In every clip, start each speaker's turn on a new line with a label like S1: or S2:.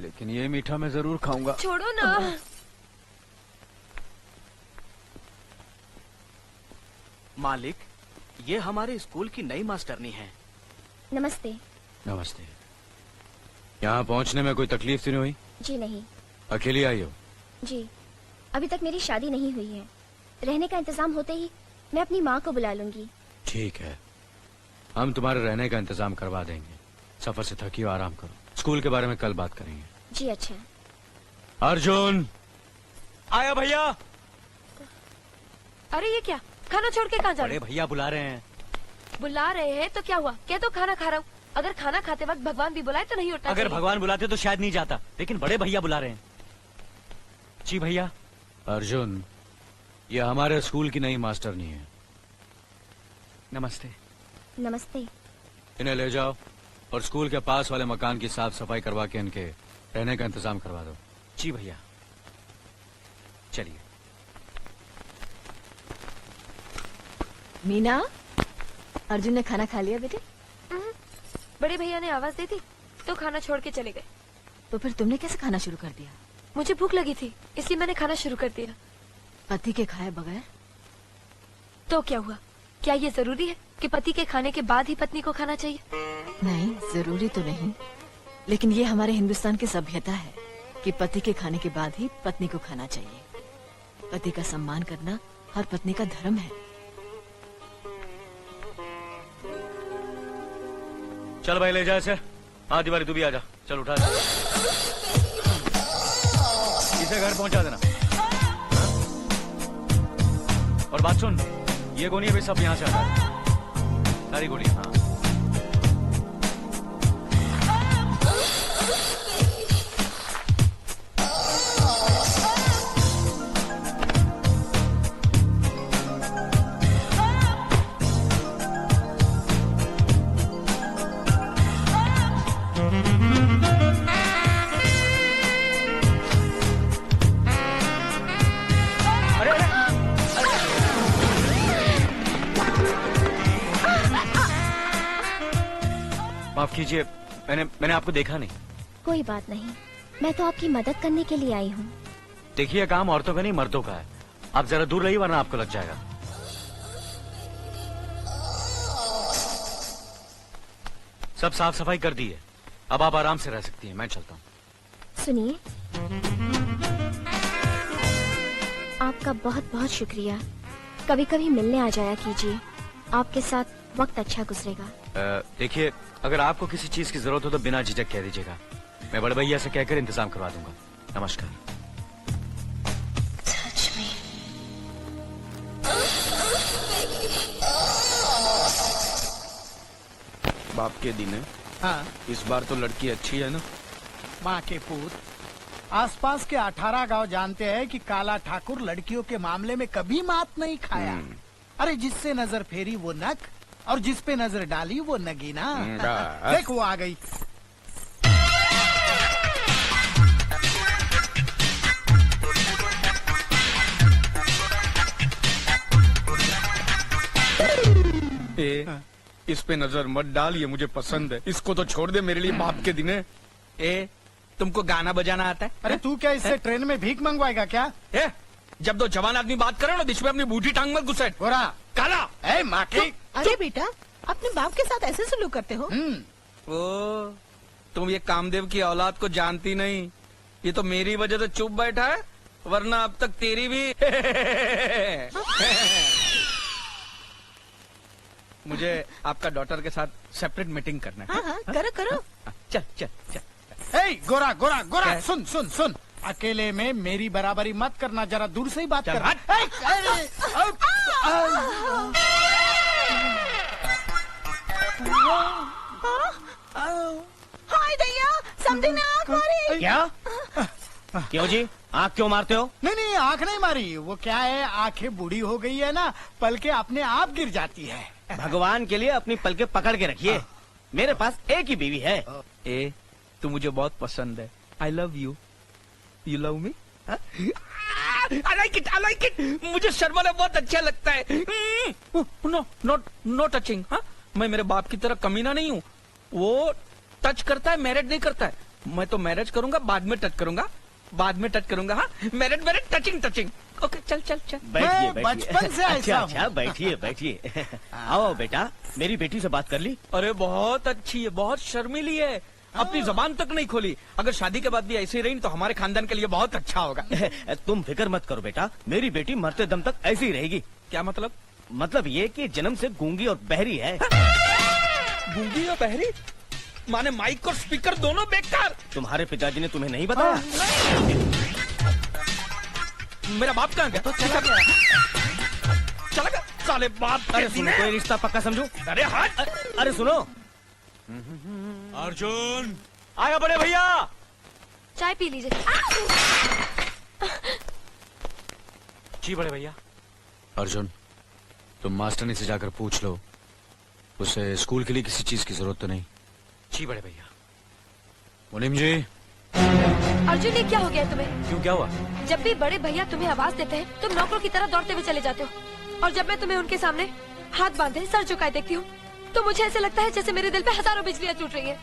S1: लेकिन ये मीठा मैं जरूर खाऊंगा।
S2: छोड़ो ना।
S3: मालिक, ये हमारे स्कूल की नई मास्टरनी है।
S4: नमस्ते।
S1: नमस्ते। यहाँ पहुँचने में कोई तकलीफ तो नहीं हुई?
S4: जी नहीं।
S1: अकेली आई हो?
S4: जी, अभी तक मेरी शादी नहीं हुई है। रहने का इंतजाम होते ही मैं अपनी माँ को बुला लूंगी।
S1: ठीक है, हम तुम्हारे रहने का इंतजाम करवा देंगे। सफर से थकी हो, आराम करो। स्कूल के बारे में कल बात करेंगे।
S4: जी अच्छा।
S1: अर्जुन
S3: आया भैया।
S2: अरे ये क्या, खाना छोड़ के कहाँ जा रहे
S3: बड़े भैया बुला रहे हैं।
S2: हो? बुला रहे हैं तो क्या हुआ, क्या तो खाना खा रहा हूँ। अगर खाना खाते वक्त भगवान भी बुलाए तो नहीं उठना
S3: अगर
S2: चाहिए।
S3: भगवान बुलाते तो शायद नहीं जाता, लेकिन बड़े भैया बुला रहे हैं। जी भैया।
S1: अर्जुन, ये हमारे स्कूल की नई मास्टरनी है।
S3: नमस्ते।
S4: नमस्ते।
S1: इन्हें ले जाओ और स्कूल के पास वाले मकान की साफ सफाई करवा के इनके रहने का इंतजाम करवा दो।
S3: जी भैया। चलिए।
S5: मीना, अर्जुन ने खाना खा लिया बेटे?
S2: बड़े भैया ने आवाज दी थी तो खाना छोड़ के चले गए।
S5: तो फिर तुमने कैसे खाना शुरू कर दिया?
S2: मुझे भूख लगी थी इसलिए मैंने खाना शुरू कर दिया।
S5: पति के खाए बगैर?
S2: तो क्या हुआ, क्या ये जरूरी है कि पति के खाने के बाद ही पत्नी को खाना चाहिए?
S5: नहीं, जरूरी तो नहीं, लेकिन ये हमारे हिंदुस्तान की सभ्यता है कि पति के खाने के बाद ही पत्नी को खाना चाहिए। पति का सम्मान करना हर पत्नी का धर्म है।
S1: चल भाई, ले जा इसे। हाँ दिवाली, तू भी आ जा। चल उठा इसे, घर पहुंचा देना। और बात सुन, ये गोली अभी सब यहाँ से आता है, सारी गोली। हाँ माफ कीजिए, मैंने आपको देखा नहीं।
S4: कोई बात नहीं, मैं तो आपकी मदद करने के लिए आई हूँ।
S1: देखिए, काम औरतों का नहीं मर्दों का है। आप जरा दूर रहिए वरना आपको लग जाएगा। सब साफ सफाई कर दी है, अब आप आराम से रह सकती हैं। मैं चलता हूँ।
S4: सुनिए, आपका बहुत बहुत शुक्रिया। कभी कभी मिलने आ जाया कीजिए, आपके साथ वक्त अच्छा गुजरेगा।
S1: देखिए, अगर आपको किसी चीज की जरूरत हो तो बिना झिझक कह दीजिएगा। मैं बड़े भैया से कहकर इंतजाम करवा दूंगा। नमस्कार।
S6: बाप के दिन है।
S7: हाँ,
S6: इस बार तो लड़की अच्छी है ना?
S7: माँ के पूत, आसपास के 18 गांव जानते हैं कि काला ठाकुर लड़कियों के मामले में कभी मात नहीं खाया। अरे जिससे नजर फेरी वो नक, और जिस पे नजर डाली वो नगीना। देख वो आ गई।
S6: इस पे नजर मत डाल, ये मुझे पसंद है। इसको तो छोड़ दे, मेरे लिए बाप के दिन है। तुमको गाना बजाना आता है?
S7: अरे तू क्या इससे ट्रेन में भीख मंगवाएगा क्या?
S6: जब तो जवान आदमी बात करे ना, बीच में अपनी बूढ़ी टांग मत घुसे।
S7: गोरा,
S6: काला,
S7: माँ की।
S8: अरे बेटा, अपने बाप के साथ ऐसे सलूक करते हो?
S6: ओ, तुम ये कामदेव की औलाद को जानती नहीं। ये तो मेरी वजह से चुप बैठा है, वरना अब तक तेरी भी। मुझे आपका डॉटर के साथ सेपरेट मीटिंग करना है।
S8: हाँ, करो करो।
S6: चल चल चल।
S7: गोरा गोरा गोरा,
S6: क्या?
S7: सुन सुन सुन, अकेले में मेरी बराबरी मत करना, जरा दूर से ही बात
S6: चल,
S7: कर।
S8: हाय दैया, समझी ने आँख मारी।
S3: क्या? क्यों जी, आँख क्यों मारते हो?
S7: नहीं नहीं, आँख नहीं मारी। वो क्या है, आँखें बूढ़ी हो गई है ना, पलके अपने आप गिर जाती है।
S3: भगवान के लिए अपनी पलके पकड़ के रखिए। मेरे पास एक ही बीवी है।
S6: तू मुझे बहुत पसंद है। I love you. You love me? I like it, I like it. मुझे शर्माना बहुत अच्छा लगता है। No not no touching. हाँ, मैं मेरे बाप की तरह कमीना नहीं हूँ। वो टच करता है, मैरिड नहीं करता है। मैं तो मैरिज करूंगा, बाद में टच करूंगा, बाद में टच करूंगा। हाँ, marriage marriage touching touching. Okay, चल चल चल।
S7: मैं बचपन से ऐसा हूँ।
S9: अच्छा, बैठिए बैठिए। आओ बेटा, मेरी बेटी से बात कर ली?
S6: अरे बहुत अच्छी है, बहुत शर्मीली है, अपनी जबान तक नहीं खोली। अगर शादी के बाद भी ऐसे ही रही तो हमारे खानदान के लिए बहुत अच्छा होगा।
S9: तुम फिक्र मत करो बेटा, मेरी बेटी मरते दम तक ऐसी ही रहेगी।
S6: क्या मतलब?
S9: मतलब ये कि जन्म से गूंगी और बहरी है।
S6: गूंगी और बहरी? माने माइक और स्पीकर दोनों बेकार?
S9: तुम्हारे पिताजी ने तुम्हें नहीं बताया?
S6: मेरा बाप कहाँ गया? चला गया साले बाप।
S9: अरे सुनो, कोई रिश्ता पक्का समझो।
S6: अरे हाथ।
S9: अरे सुनो,
S1: अर्जुन,
S3: आया बड़े भैया।
S2: चाय पी लीजिए।
S3: जी बड़े भैया।
S1: अर्जुन, तुम मास्टरनी से जाकर पूछ लो, उसे स्कूल के लिए किसी चीज की जरूरत तो नहीं।
S3: जी बड़े भैया।
S1: मुनीम जी।
S2: अर्जुन, ये क्या हो गया है तुम्हें?
S3: क्यों, क्या हुआ?
S2: जब भी बड़े भैया तुम्हें आवाज देते हैं तुम नौकरों की तरह दौड़ते हुए चले जाते हो, और जब मैं तुम्हें उनके सामने हाथ बांधे सर झुकाए देखती हूँ तो मुझे ऐसे लगता है जैसे मेरे दिल पे हजारों बिजलियाँ टूट रही है।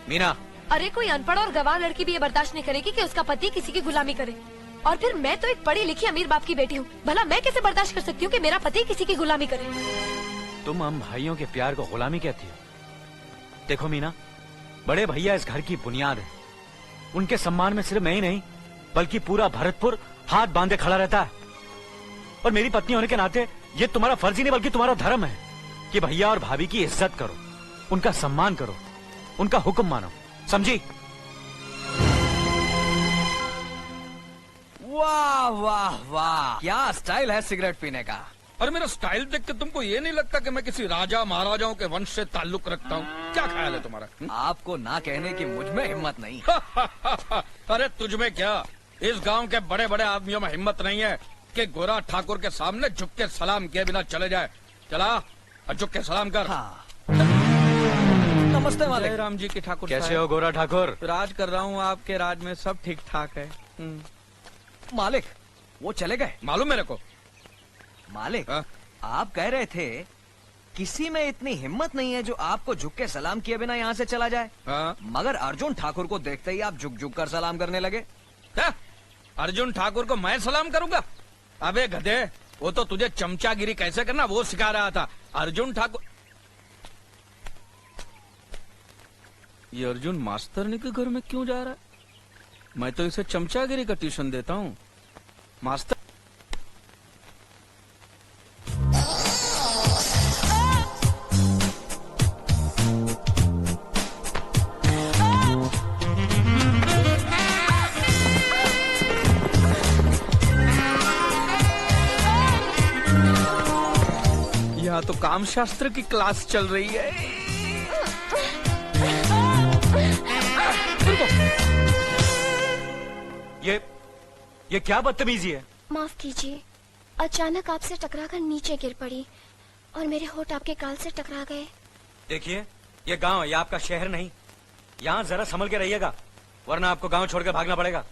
S1: मीना।
S2: अरे कोई अनपढ़ और गवार लड़की भी ये बर्दाश्त नहीं करेगी कि उसका पति किसी की गुलामी करे, और फिर मैं तो एक पढ़ी लिखी अमीर बाप की बेटी हूँ, भला मैं कैसे बर्दाश्त कर सकती हूँ कि मेरा पति किसी की गुलामी करे?
S3: तुम हम भाइयों के प्यार को गुलामी कहती हो? देखो मीना, बड़े भैया इस घर की बुनियाद है। उनके सम्मान में सिर्फ मैं ही नहीं बल्कि पूरा भरतपुर हाथ बांधे खड़ा रहता है। और मेरी पत्नी होने के नाते ये तुम्हारा फर्ज ही नहीं बल्कि तुम्हारा धर्म है कि भैया और भाभी की इज्जत करो, उनका सम्मान करो, उनका हुक्म मानो, समझी?
S10: वाह वाह वाह, क्या स्टाइल है सिगरेट पीने का।
S6: और मेरा स्टाइल देख के तुमको ये नहीं लगता कि मैं किसी राजा महाराजाओं के वंश से ताल्लुक रखता हूँ? क्या ख्याल है तुम्हारा?
S10: आपको ना कहने की मुझ में हिम्मत नहीं।
S6: अरे तुझ में क्या, इस गांव के बड़े बड़े आदमियों में हिम्मत नहीं है कि गोरा ठाकुर के सामने झुक के सलाम किए बिना चले जाए। चला और झुक के सलाम कर।
S10: हाँ। नमस्ते मालिक।
S6: राम जी की ठाकुर
S1: कैसे हो गोरा ठाकुर?
S6: राज कर रहा हूँ, आपके राज में सब ठीक ठाक है।
S10: मालिक, वो चले गए?
S6: मालूम मेरे को।
S10: मालिक,
S6: हाँ?
S10: आप कह रहे थे किसी में इतनी हिम्मत नहीं है जो आपको झुक के सलाम किए बिना यहाँ से चला जाए।
S6: हाँ?
S10: मगर अर्जुन ठाकुर को देखते ही आप झुक झुक कर सलाम करने लगे।
S6: क्या? अर्जुन ठाकुर को मैं सलाम करूंगा? अबे गधे, वो तो तुझे चमचागिरी कैसे करना वो सिखा रहा था। अर्जुन ठाकुर। ये अर्जुन मास्टरनी के घर में क्यों जा रहा है? मैं तो इसे चमचागिरी का ट्यूशन देता हूँ। मास्टर यहाँ तो काम शास्त्र की क्लास चल रही है।
S3: ये क्या बदतमीजी है?
S4: माफ कीजिए, अचानक आपसे टकराकर नीचे गिर पड़ी और मेरे होठ आपके गाल से टकरा गए।
S3: देखिए, ये गांव है, ये आपका शहर नहीं। यहाँ जरा संभल के रहिएगा वरना आपको गांव छोड़कर भागना पड़ेगा।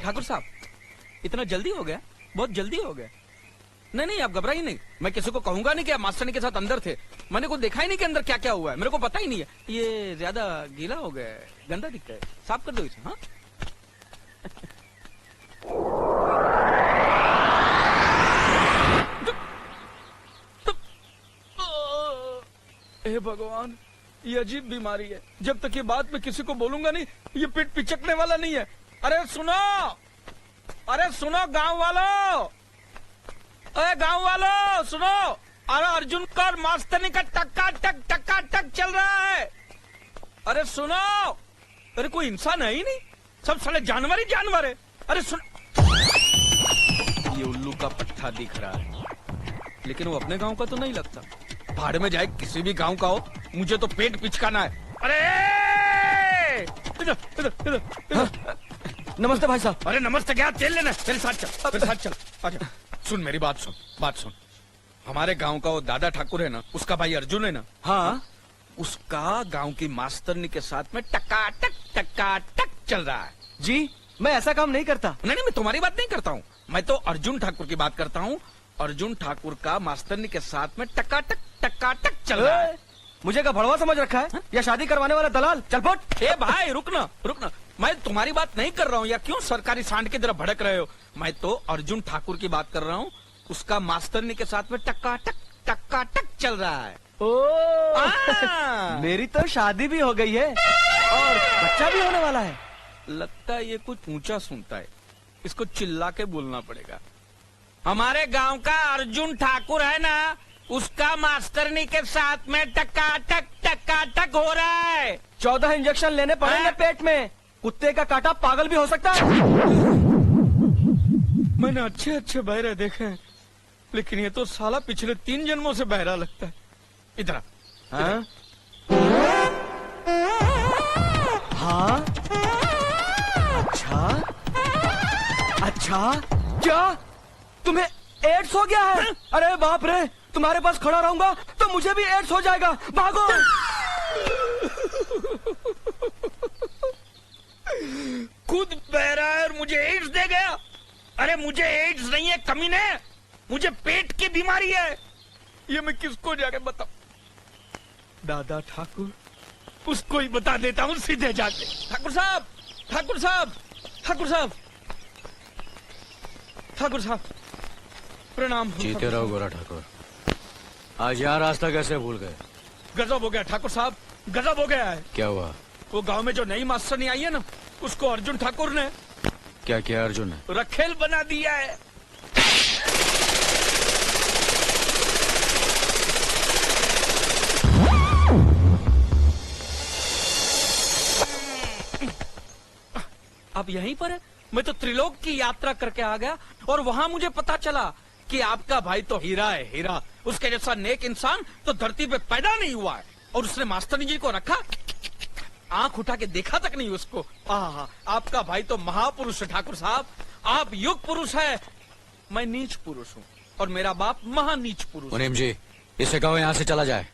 S6: ठाकुर साहब, इतना जल्दी हो गया? बहुत जल्दी हो गया। नहीं नहीं, आप घबराइए नहीं, मैं किसी को कहूंगा नहीं कि आप मास्टरनी के साथ अंदर थे। मैंने को देखा ही नहीं कि अंदर क्या क्या हुआ है, मेरे को पता ही नहीं है। ये ज्यादा गीला हो गया है, गंदा दिखता है, साफ कर दो इसे। हाँ हे भगवान, ये अजीब बीमारी है। जब तक ये बात मैं किसी को बोलूंगा नहीं, ये पीठ पिचकने वाला नहीं है। अरे सुनो, अरे सुनो गांव वालों, अरे गांव वालों सुनो। अरे अर्जुन का और मास्टरनी का टक्का टक चल रहा है। अरे सुनो, अरे कोई इंसान है ही नहीं, सब साले जानवर ही जानवर है। अरे सुन, ये उल्लू का पट्टा दिख रहा है, लेकिन वो अपने गांव का तो नहीं लगता। भाड़ में जाए किसी भी गांव का हो, मुझे तो पेट पिचकाना है। अरे इधर इधर इधर।
S9: नमस्ते भाई साहब।
S6: अरे नमस्ते क्या, तेल लेना, मेरे साथ चल, मेरे साथ चल। अच्छा सुन, मेरी बात सुन, बात सुन। हमारे गांव का वो दादा ठाकुर है ना, उसका भाई अर्जुन है ना।
S3: हाँ,
S6: उसका गांव की मास्टरनी के साथ में टकाटक चल रहा है।
S3: जी मैं ऐसा काम नहीं करता।
S6: नहीं नहीं, मैं तुम्हारी बात नहीं करता हूँ, मैं तो अर्जुन ठाकुर की बात करता हूँ। अर्जुन ठाकुर का मास्टरनी के साथ में टकाटक चल रहा है।
S10: मुझे क्या भड़वा समझ रखा है या शादी करवाने वाला दलाल? चल फुट।
S6: ए भाई रुकना रुकना, मैं तुम्हारी बात नहीं कर रहा हूँ, या क्यों सरकारी सांड की तरह भड़क रहे हो? मैं तो अर्जुन ठाकुर की बात कर रहा हूँ, उसका मास्टरनी के साथ में टकाटक चल रहा है।
S10: मेरी तो शादी भी हो गई है और बच्चा भी होने वाला है।
S6: लगता है ये कुछ ऊंचा सुनता है, इसको चिल्ला के बोलना पड़ेगा। हमारे गांव का अर्जुन ठाकुर है ना, उसका मास्टरनी के साथ में टकाटक हो रहा है।
S10: 14 इंजेक्शन लेने पड़ेंगे पेट में। कुत्ते का काटा पागल भी हो सकता है।
S6: मैंने अच्छे अच्छे बहरे देखे हैं, लेकिन ये तो साला पिछले 3 जन्मों से बहरा लगता है। इधर आ।
S10: हाँ? हाँ? अच्छा क्या तुम्हें एड्स हो गया है? अरे बाप रे, तुम्हारे पास खड़ा रहूंगा तो मुझे भी एड्स हो जाएगा। भागो।
S6: खुद बहरा है और मुझे एड्स दे गया। अरे मुझे एड्स नहीं है कमीने, मुझे पेट की बीमारी है। ये मैं किसको जाके बताऊं? दादा ठाकुर, उसको ही बता देता हूँ सीधे जाके। ठाकुर साहब, ठाकुर साहब, ठाकुर साहब, ठाकुर साहब, प्रणाम।
S1: जीते रहो गोरा ठाकुर। आज यहाँ रास्ता कैसे भूल गए?
S6: गजब हो गया ठाकुर साहब, गजब हो गया है।
S1: क्या हुआ?
S6: वो गांव में जो नई मास्टरनी आई है ना, उसको अर्जुन ठाकुर ने
S1: क्या किया? अर्जुन ने
S6: रखेल बना दिया है। अब यहीं पर है। मैं तो त्रिलोक की यात्रा करके आ गया और वहां मुझे पता चला कि आपका भाई तो हीरा है, हीरा। उसके जैसा नेक इंसान तो धरती पे पैदा नहीं हुआ है। और उसने मास्टरनी जी को रखा, आंख उठा के देखा तक नहीं उसको। आहा, आपका भाई तो महापुरुष है ठाकुर साहब। आप युग पुरुष है, मैं नीच पुरुष हूँ और मेरा बाप महानीच पुरुष।
S1: मुनीम जी, इसे कहो यहाँ से चला जाए।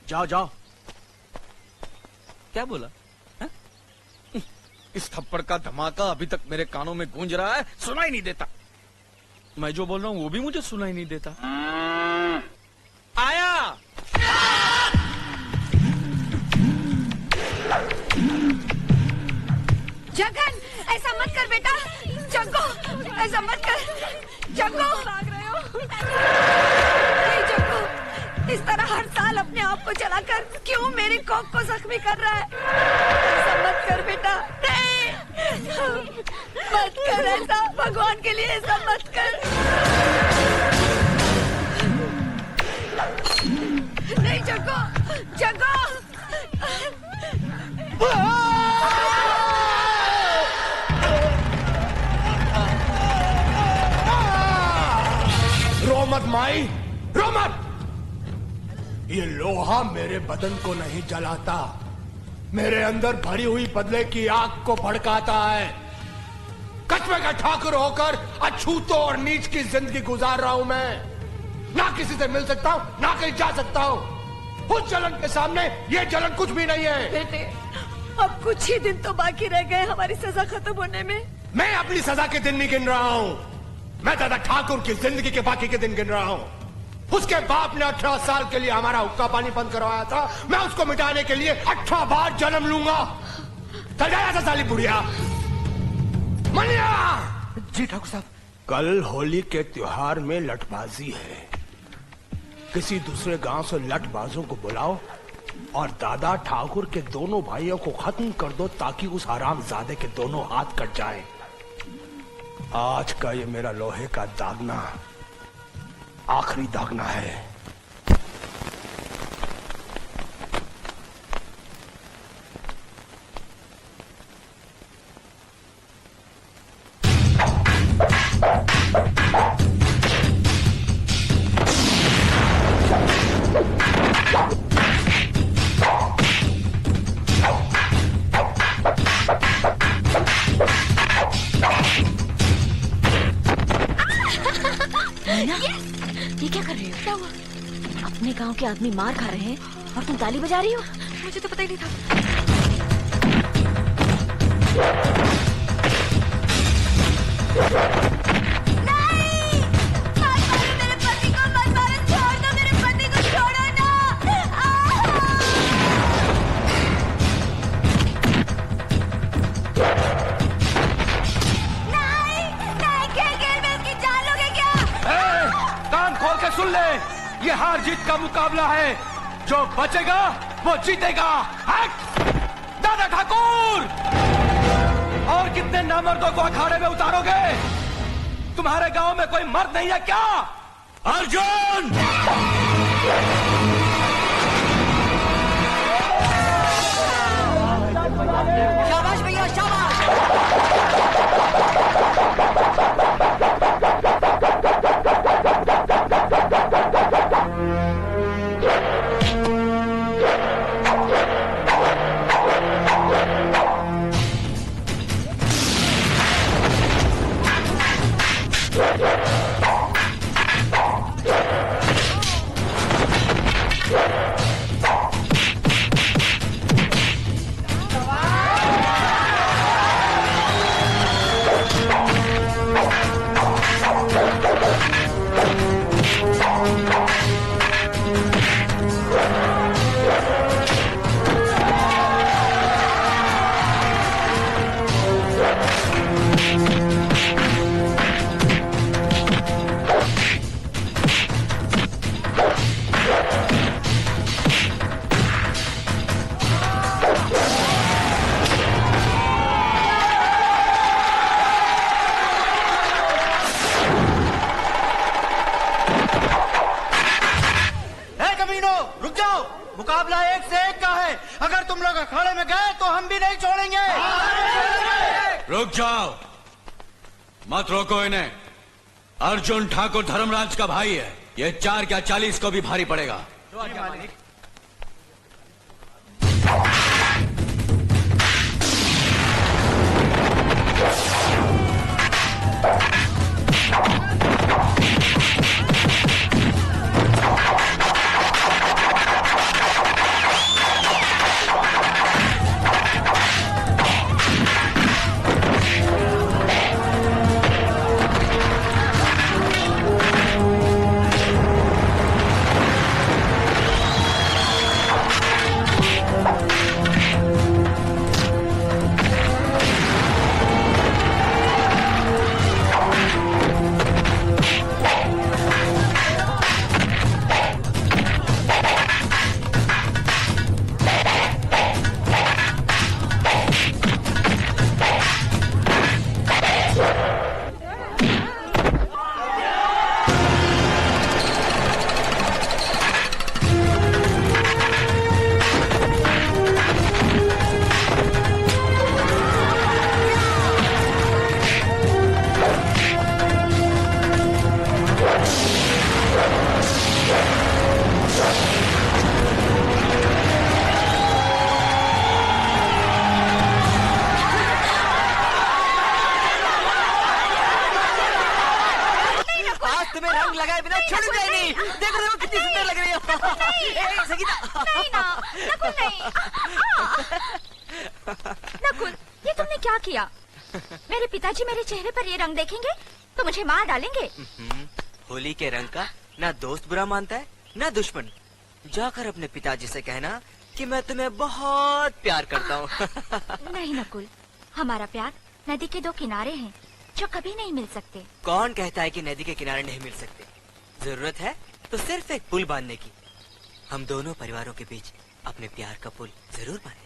S10: जाओ जाओ।
S6: क्या बोला? है? इस थप्पड़ का धमाका अभी तक मेरे कानों में गूंज रहा है, सुनाई नहीं देता। मैं जो बोल रहा हूँ वो भी मुझे सुनाई नहीं देता। आया।
S2: जगन, ऐसा मत कर बेटा। जग्गू, ऐसा मत कर। जग्गू, भाग रहे हो? नहीं जग्गू, इस तरह हर साल अपने आप को जलाकर क्यों मेरी कोख को जख्मी कर रहा है? ऐसा मत कर बेटा, नहीं, मत कर ऐसा। भगवान के लिए ऐसा मत कर। नहीं जग्गू, जग्गू।
S11: रो मत माई, रो मत। ये लोहा मेरे बदन को नहीं जलाता, मेरे अंदर भरी हुई बदले की आग को भड़काता है। कस्बे का ठाकुर होकर अछूतों और नीच की जिंदगी गुजार रहा हूं मैं। ना किसी से मिल सकता हूं, ना कहीं जा सकता हूं। उस जलन के सामने ये जलन कुछ भी नहीं है।
S2: बेटे, अब कुछ ही दिन तो बाकी रह गए हमारी सजा खत्म होने में।
S11: मैं अपनी सजा के दिन नहीं गिन रहा हूं, मैं दादा ठाकुर की जिंदगी के बाकी के दिन गिन रहा हूं। उसके बाप ने 18 साल के लिए हमारा हुक्का पानी बंद करवाया था, मैं उसको मिटाने के लिए 18 बार जन्म लूंगा। चल जाया था साली बुढ़िया। मनिया
S10: जी ठाकुर साहब।
S11: कल होली के त्योहार में लठबाजी है, किसी दूसरे गांव से लठबाजों को बुलाओ और दादा ठाकुर के दोनों भाइयों को खत्म कर दो ताकि उस हरामजादे के दोनों हाथ कट जाएं। आज का ये मेरा लोहे का दागना आखिरी दागना है।
S4: ये क्या कर रही हो? क्या हुआ? अपने गांव के आदमी मार खा रहे हैं और तुम ताली बजा रही हो?
S2: मुझे तो पता ही नहीं था। नहीं! मत मारो मेरे
S10: जीत का मुकाबला है, जो बचेगा वो जीतेगा। दादा ठाकुर, और कितने नामर्दों को अखाड़े में उतारोगे? तुम्हारे गांव में कोई मर्द नहीं है क्या?
S1: अर्जुन!
S2: शाबाश भैया, शाबाश।
S12: मुकाबला एक से एक का है। अगर तुम लोग अखाड़े में गए तो हम भी नहीं छोड़ेंगे।
S1: रुक जाओ, मत रोको इन्हें। अर्जुन ठाकुर धर्मराज का भाई है, ये 4 क्या 40 को भी भारी पड़ेगा।
S2: नकुल, ये तुमने क्या किया? मेरे पिताजी मेरे चेहरे पर ये रंग देखेंगे तो मुझे मार डालेंगे।
S13: होली के रंग का ना दोस्त बुरा मानता है ना दुश्मन। जाकर अपने पिताजी से कहना कि मैं तुम्हें बहुत प्यार करता हूँ।
S2: नहीं नकुल, हमारा प्यार नदी के 2 किनारे हैं जो कभी नहीं मिल सकते।
S13: कौन कहता है कि नदी के किनारे नहीं मिल सकते? जरूरत है तो सिर्फ एक पुल बांधने की। हम दोनों परिवारों के बीच अपने प्यार का पुल जरूर बांधेंगे।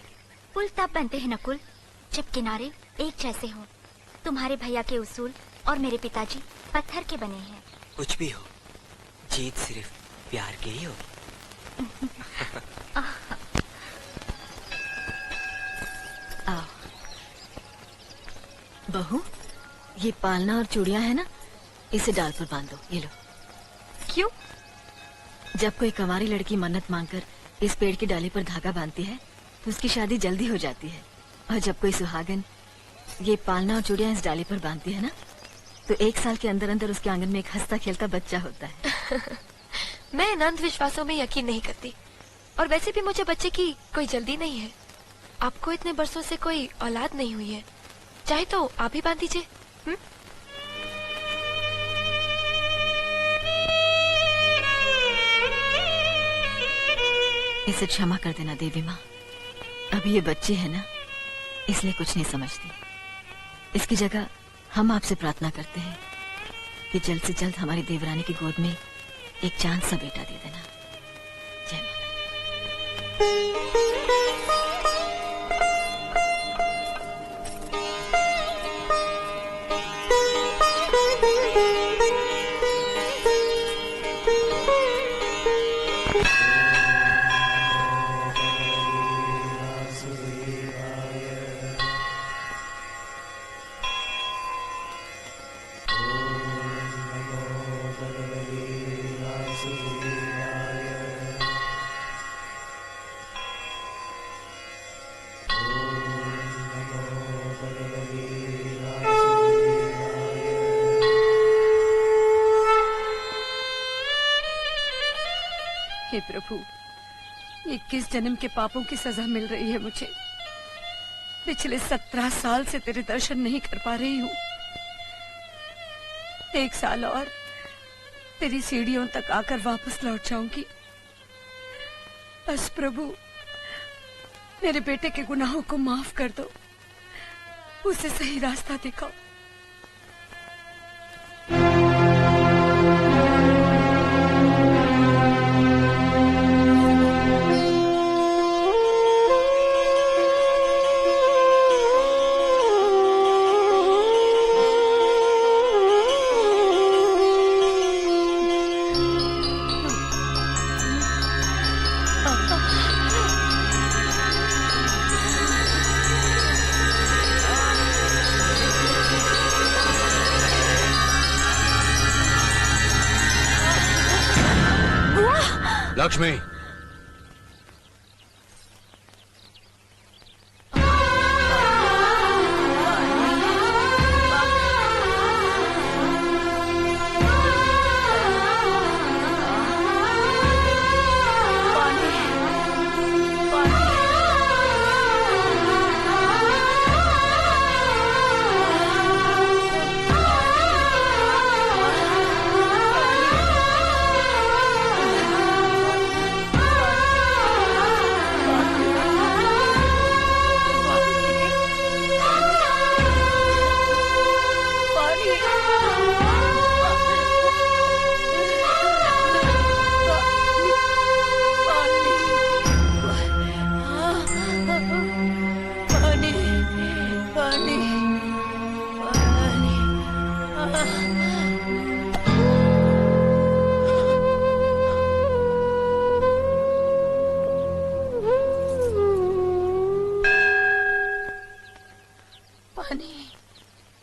S2: पुल तब बनते हैं नकुल जब किनारे एक जैसे हों। तुम्हारे भैया के उसूल और मेरे पिताजी पत्थर के बने हैं।
S13: कुछ भी हो, जीत सिर्फ प्यार की ही होगी।
S5: आओ बहू, ये पालना और चूड़ियां है ना, इसे डाल पर बांध दो। ये लो।
S2: क्यों?
S5: जब कोई कंवारी लड़की मन्नत मांगकर इस पेड़ की डाली पर धागा बांधती है तो उसकी शादी जल्दी हो जाती है। और जब कोई सुहागन ये पालना और चूड़ियां इस डाली पर बांधती है ना, तो 1 साल के अंदर अंदर उसके आंगन में एक हंसता खेलता बच्चा होता है।
S4: मैं इन अंधविश्वासों में यकीन नहीं करती, और वैसे भी मुझे बच्चे की कोई जल्दी नहीं है। आपको इतने बरसों से कोई औलाद नहीं हुई है, चाहे तो आप ही बांध दीजिए।
S5: इसे क्षमा कर देना देवी माँ, अभी ये बच्ची है ना, इसलिए कुछ नहीं समझती। इसकी जगह हम आपसे प्रार्थना करते हैं कि जल्द से जल्द हमारी देवरानी की गोद में एक चांद सा बेटा दे देना। जय माता।
S2: हे प्रभु, 21 जन्म के पापों की सजा मिल रही है मुझे। पिछले 17 साल से तेरे दर्शन नहीं कर पा रही हूँ। 1 साल और तेरी सीढ़ियों तक आकर वापस लौट जाऊंगी। बस प्रभु, मेरे बेटे के गुनाहों को माफ कर दो, उसे सही रास्ता दिखाओ।
S1: लक्ष्मी,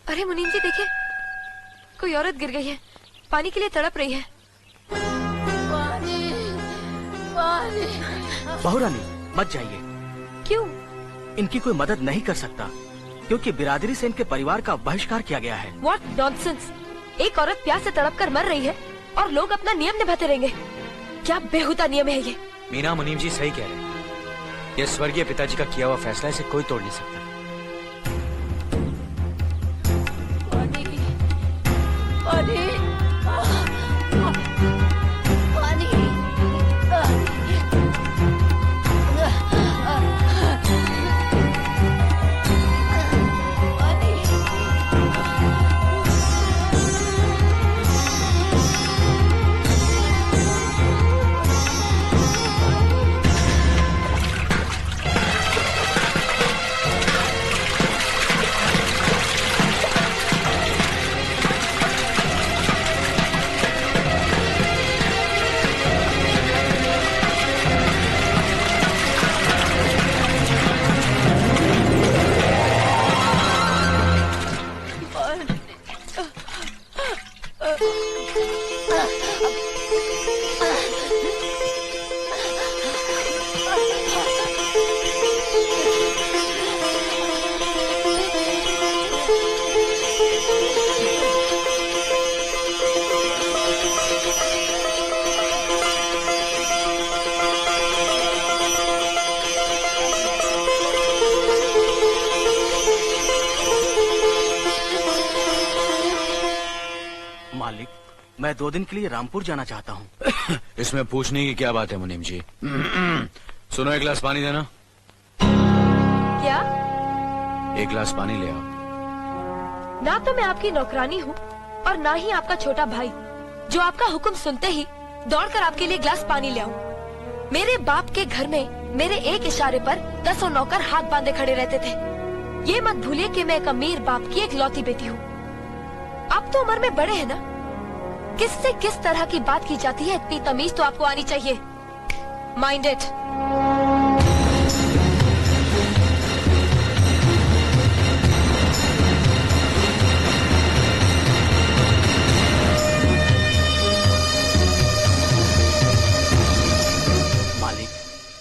S4: अरे मुनीम जी देखिए, कोई औरत गिर गई है, पानी के लिए तड़प रही है।
S9: बहुरानी मत जाइए।
S4: क्यों?
S9: इनकी कोई मदद नहीं कर सकता क्योंकि बिरादरी से इनके परिवार का बहिष्कार किया गया है।
S4: What nonsense! एक औरत प्यास से तड़प कर मर रही है और लोग अपना नियम निभाते रहेंगे। क्या बेहुदा नियम है ये।
S3: मीना, मुनीम जी सही कह रहे हैं। ये स्वर्गीय पिताजी का किया हुआ फैसला, इसे कोई तोड़ नहीं सकता।
S9: मालिक, मैं 2 दिन के लिए रामपुर जाना चाहता हूँ।
S3: इसमें पूछने की क्या बात है मुनीम जी? सुनो, 1 गिलास पानी देना।
S4: क्या?
S3: 1 गिलास पानी ले आओ।
S4: ना तो मैं आपकी नौकरानी हूँ और ना ही आपका छोटा भाई जो आपका हुक्म सुनते ही दौड़कर आपके लिए गिलास पानी ले आऊं। मेरे बाप के घर में मेरे एक इशारे पर 10 नौकर हाथ बांधे खड़े रहते थे। ये मत भूलिए कि मैं एक अमीर बाप की एक लौती बेटी हूँ। आप तो उम्र में बड़े हैं ना, किससे किस तरह की बात की जाती है इतनी तमीज तो आपको आनी चाहिए। Mind it.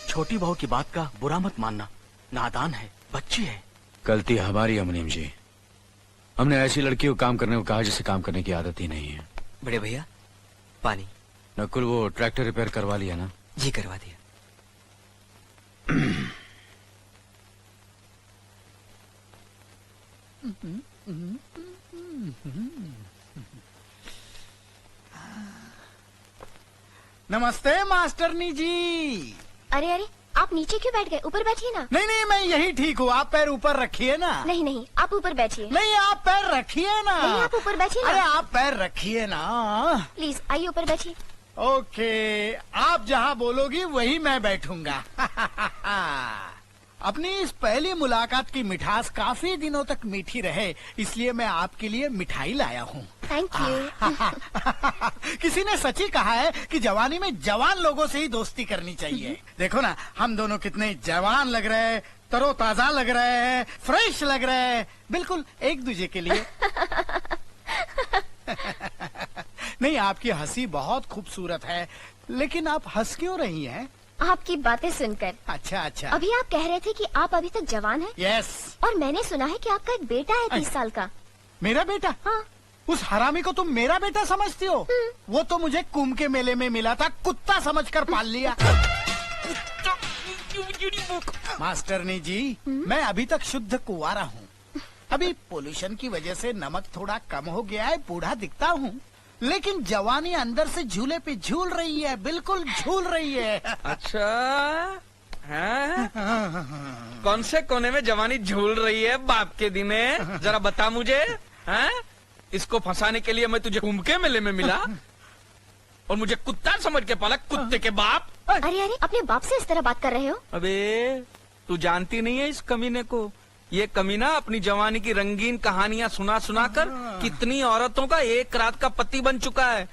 S9: छोटी बहू की बात का बुरा मत मानना, नादान है, बच्ची है।
S3: गलती हमारी है मुनीम जी, हमने ऐसी लड़की को काम करने को कहा जिसे काम करने की आदत ही नहीं है।
S13: बड़े भैया पानी।
S3: नकुल वो ट्रैक्टर रिपेयर करवा लिया ना?
S13: जी करवा दिया।
S7: नमस्ते मास्टरनी जी।
S14: अरे अरे आप नीचे क्यों बैठ गए? ऊपर बैठिए ना।
S7: नहीं नहीं मैं यही ठीक हूँ, आप पैर ऊपर रखिए ना।
S14: नहीं नहीं आप ऊपर बैठिए।
S7: नहीं आप पैर रखिए ना।
S14: नहीं आप ऊपर बैठिए ना।
S7: अरे आप पैर रखिए ना
S14: प्लीज, आइए ऊपर बैठिए।
S7: ओके, आप जहाँ बोलोगी वही मैं बैठूंगा। अपनी इस पहली मुलाकात की मिठास काफी दिनों तक मीठी रहे, इसलिए मैं आपके लिए मिठाई लाया हूँ।
S14: Thank you.
S7: किसी ने सच ही कहा है कि जवानी में जवान लोगों से ही दोस्ती करनी चाहिए। देखो ना, हम दोनों कितने जवान लग रहे हैं, तरोताजा लग रहे हैं, फ्रेश लग रहे हैं, बिल्कुल एक दूसरे के लिए। नहीं, आपकी हंसी बहुत खूबसूरत है, लेकिन आप हंस क्यों रही हैं?
S14: आपकी बातें सुनकर।
S7: अच्छा अच्छा।
S14: अभी आप कह रहे थे कि आप अभी तक जवान हैं।
S7: यस।
S14: और मैंने सुना है कि आपका एक बेटा है 30 साल का।
S7: मेरा बेटा?
S14: हाँ।
S7: उस हरामी को तुम मेरा बेटा समझती हो? वो तो मुझे कुंभ के मेले में मिला था, कुत्ता समझकर पाल लिया। मास्टरनी जी, मैं अभी तक शुद्ध कुंवारा हूँ। अभी पोल्यूशन की वजह से नमक थोड़ा कम हो गया है, बूढ़ा दिखता हूँ, लेकिन जवानी अंदर से झूले पे झूल रही है, बिल्कुल झूल रही है।
S6: अच्छा है? कौन से कोने में जवानी झूल रही है बाप के दिने? जरा बता मुझे। हैं? इसको फंसाने के लिए मैं तुझे कुंभ के मेले में मिला और मुझे कुत्ता समझ के पाला, कुत्ते के बाप।
S14: अरे अरे, अपने बाप से इस तरह बात कर रहे हो?
S6: अबे तू जानती नहीं है इस कमीने को। ये कमीना अपनी जवानी की रंगीन कहानियां सुना सुना कर कितनी औरतों का एक रात का पति बन चुका है,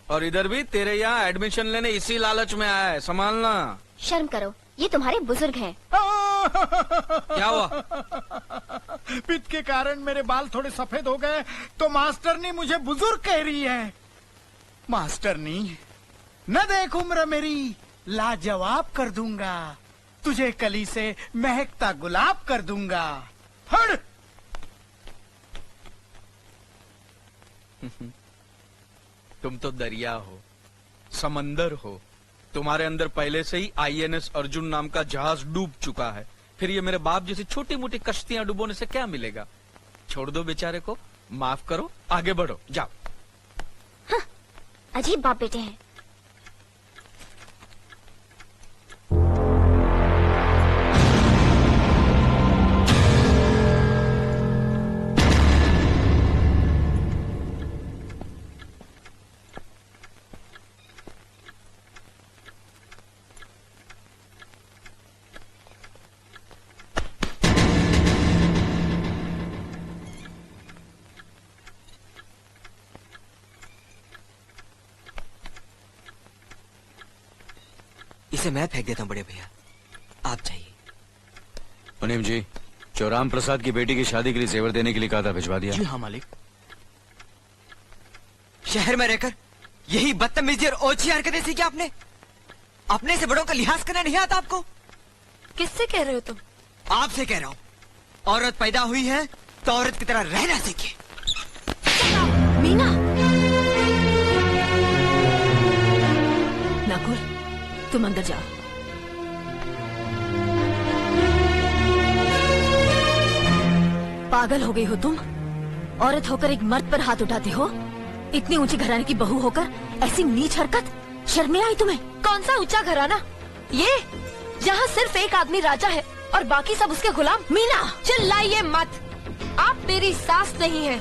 S6: और इधर भी तेरे यहाँ एडमिशन लेने इसी लालच में आया है। संभालना।
S14: शर्म करो, ये तुम्हारे बुजुर्ग हैं।
S6: क्या हुआ?
S7: पित्त के कारण मेरे बाल थोड़े सफेद हो गए तो मास्टरनी मुझे बुजुर्ग कह रही है। मास्टरनी, न देख उम्र मेरी, लाजवाब कर दूंगा, तुझे कली से महकता गुलाब कर दूंगा। हट!
S6: तुम तो दरिया हो, समंदर हो, तुम्हारे अंदर पहले से ही INS अर्जुन नाम का जहाज डूब चुका है, फिर ये मेरे बाप जैसी छोटी मोटी कश्तियां डुबोने से क्या मिलेगा? छोड़ दो बेचारे को, माफ करो, आगे बढ़ो, जाओ।
S14: हाँ, अजीब बाप बेटे हैं।
S13: इसे मैं फेंक देता हूँ बड़े भैया, आप जाइए।
S3: मुनीम जी, जो राम प्रसाद की बेटी की शादी के लिए जेवर देने के लिए कहा था, भिजवा दिया?
S9: जी हाँ मालिक।
S13: शहर में रहकर यही बदतमीजी और ओछी हरकतें सीखी आपने? अपने से बड़ों का लिहाज करना नहीं आता आपको?
S4: किससे कह रहे हो तुम?
S13: आपसे कह रहा हूँ। औरत पैदा हुई है तो औरत की तरह रहना सीखिए।
S5: मीना! नकुल, तुम अंदर जाओ। पागल हो गई हो तुम? औरत होकर एक मर्द पर हाथ उठाती हो? इतनी ऊंची घराने की बहू होकर ऐसी नीच हरकत, शर्म नहीं आई तुम्हें?
S4: कौन सा ऊंचा घराना? ये जहाँ सिर्फ एक आदमी राजा है और बाकी सब उसके गुलाम।
S5: मीना!
S4: चिल्लाइए मत, आप मेरी सास नहीं है।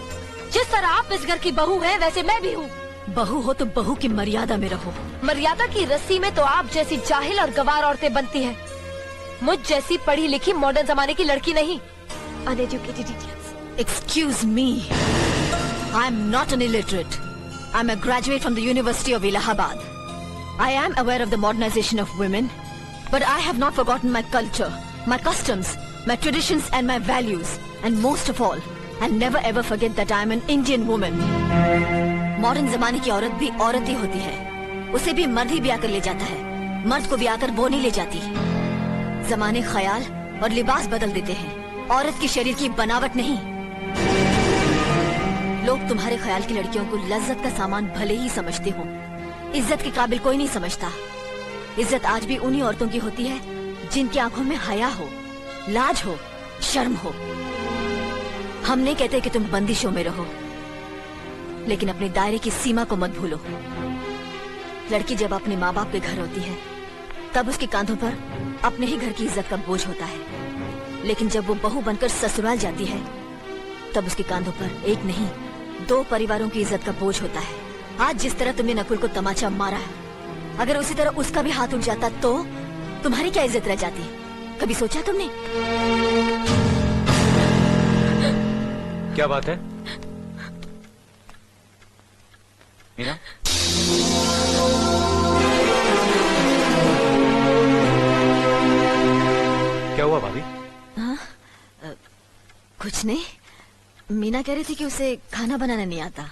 S4: जिस तरह आप इस घर की बहू हैं, वैसे मैं भी हूँ।
S5: बहू हो तो बहू की मर्यादा में रहो।
S4: मर्यादा की रस्सी में तो आप जैसी जाहिल और गवार औरतें बनती हैं। मुझ जैसी पढ़ी लिखी मॉडर्न जमाने की लड़की नहीं। Uneducated idiots.
S5: Excuse me. I'm not an illiterate. I'm a graduate from the University of Allahabad. I am aware of the modernization of women, but I have not forgotten my culture, my customs, my traditions and my values. And most of all, I'll never ever forget that I'm an Indian woman. Modern जमाने की औरत भी औरत ही होती है। उसे भी मर्द ही ब्याह कर ले जाता है, मर्द को ब्याह कर वो नहीं ले जाती। जमाने ख्याल और लिबास बदल देते हैं, औरत की शरीर की बनावट नहीं। लोग तुम्हारे ख्याल की लड़कियों को लज्जत का सामान भले ही समझते हो, इज्जत के काबिल कोई नहीं समझता। इज्जत आज भी उन्हीं औरतों की होती है जिनकी आंखों में हया हो, लाज हो, शर्म हो। हम नहीं कहते कि तुम बंदिशों में रहो, लेकिन अपने दायरे की सीमा को मत भूलो। लड़की जब अपने माँ बाप के घर होती है, तब उसके कांधों पर अपने ही घर की इज्जत का बोझ होता है। लेकिन जब वो बहू बनकर ससुराल जाती है, तब उसके कांधों पर एक नहीं 2 परिवारों की इज्जत का बोझ होता है। आज जिस तरह तुमने नकुल को तमाचा मारा है, अगर उसी तरह उसका भी हाथ उठ जाता तो तुम्हारी क्या इज्जत रह जाती? कभी सोचा तुमने?
S3: क्या बात है मीना? क्या हुआ भाभी?
S5: हाँ, कुछ नहीं। मीना कह रही थी कि उसे खाना बनाना नहीं आता।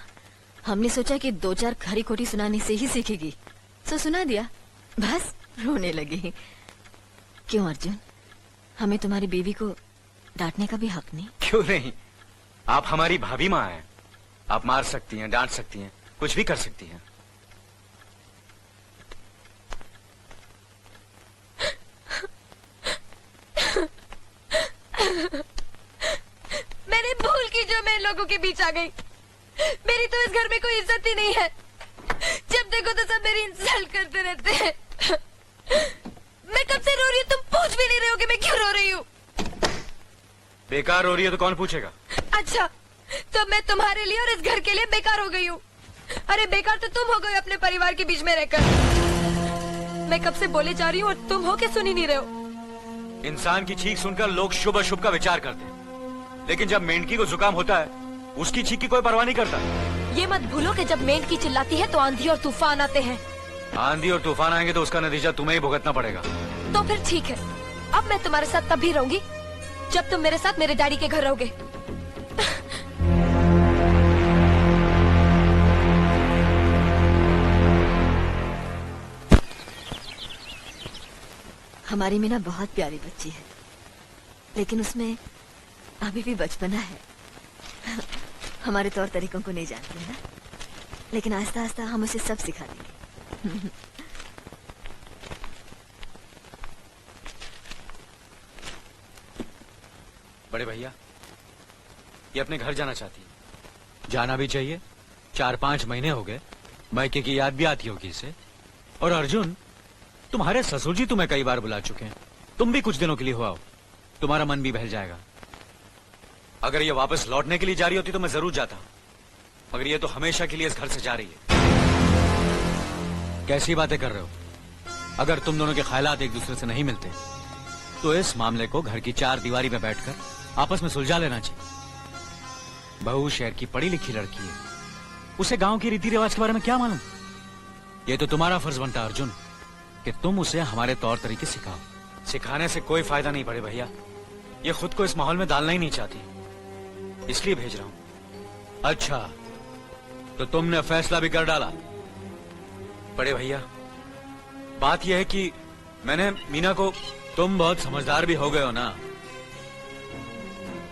S5: हमने सोचा कि 2-4 खरी खोटी सुनाने से ही सीखेगी, तो सुना दिया। बस रोने लगी। क्यों अर्जुन, हमें तुम्हारी बीवी को डांटने का भी हक नहीं?
S3: क्यों नहीं, आप हमारी भाभी माँ हैं। आप मार सकती हैं, डांट सकती हैं, कुछ भी कर सकती हैं।
S2: मैंने भूल की जो मैं लोगों के बीच आ गई। मेरी तो इस घर में कोई इज्जत ही नहीं है। जब देखो तो सब मेरी इंसल्ट करते रहते हैं। मैं कब से रो रही हूँ, तुम पूछ भी नहीं रहे हो कि मैं क्यों रो रही हूँ।
S3: बेकार हो रही है तो कौन पूछेगा?
S2: अच्छा, तो मैं तुम्हारे लिए और इस घर के लिए बेकार हो गई हूँ। अरे बेकार तो तुम हो गए अपने परिवार के बीच में रहकर। मैं कब से बोले जा रही हूँ और तुम हो के सुन ही नहीं रहे हो।
S3: इंसान की चीख सुनकर लोग शुभ अशुभ का विचार करते हैं, लेकिन जब मेंढकी को जुकाम होता है, उसकी चीख की कोई परवाह नहीं करता।
S4: ये मत भूलो कि जब मेंढकी चिल्लाती है तो आंधी और तूफान आते हैं।
S3: आंधी और तूफान आएंगे तो उसका नतीजा तुम्हें ही भुगतना पड़ेगा।
S4: तो फिर ठीक है, अब मैं तुम्हारे साथ तब भी रहूंगी जब तुम मेरे साथ मेरे डैडी के घर रहोगे।
S5: हमारी मीना बहुत प्यारी बच्ची है, लेकिन उसमें अभी भी बचपना है। हमारे तौर तरीकों को नहीं जानती है ना, लेकिन आस्ता आस्ता हम उसे सब सिखा देंगे।
S3: बड़े भैया, ये अपने घर जाना चाहती है। जाना भी चाहिए। 4-5 महीने हो गए, मायके की याद भी आती होगी इसे। और अर्जुन, तुम्हारे ससुर जी तुम्हें कई बार बुला चुके हैं। तुम भी कुछ दिनों के लिए हो आओ, तुम्हारा मन भी बहल जाएगा। अगर ये वापस लौटने के लिए जा रही होती तो मैं जरूर जाता, मगर ये तो हमेशा के लिए इस घर से जा रही है। कैसी बातें कर रहे हो? अगर तुम दोनों के ख्यालात एक दूसरे से नहीं मिलते तो इस मामले को घर की 4 दीवारी में बैठकर आपस में सुलझा लेना चाहिए। बहू शहर की पढ़ी लिखी लड़की है, उसे गांव के रीति रिवाज के बारे में क्या मालूम? ये तो तुम्हारा फर्ज बनता है अर्जुन कि तुम उसे हमारे तौर तरीके सिखाओ। सिखाने से कोई फायदा नहीं बड़े भैया, ये खुद को इस माहौल में डालना ही नहीं चाहती, इसलिए भेज रहा हूं। अच्छा, तो तुमने फैसला भी कर डाला? बड़े भैया, बात यह है कि मैंने मीना को, तुम बहुत समझदार भी हो गए हो ना,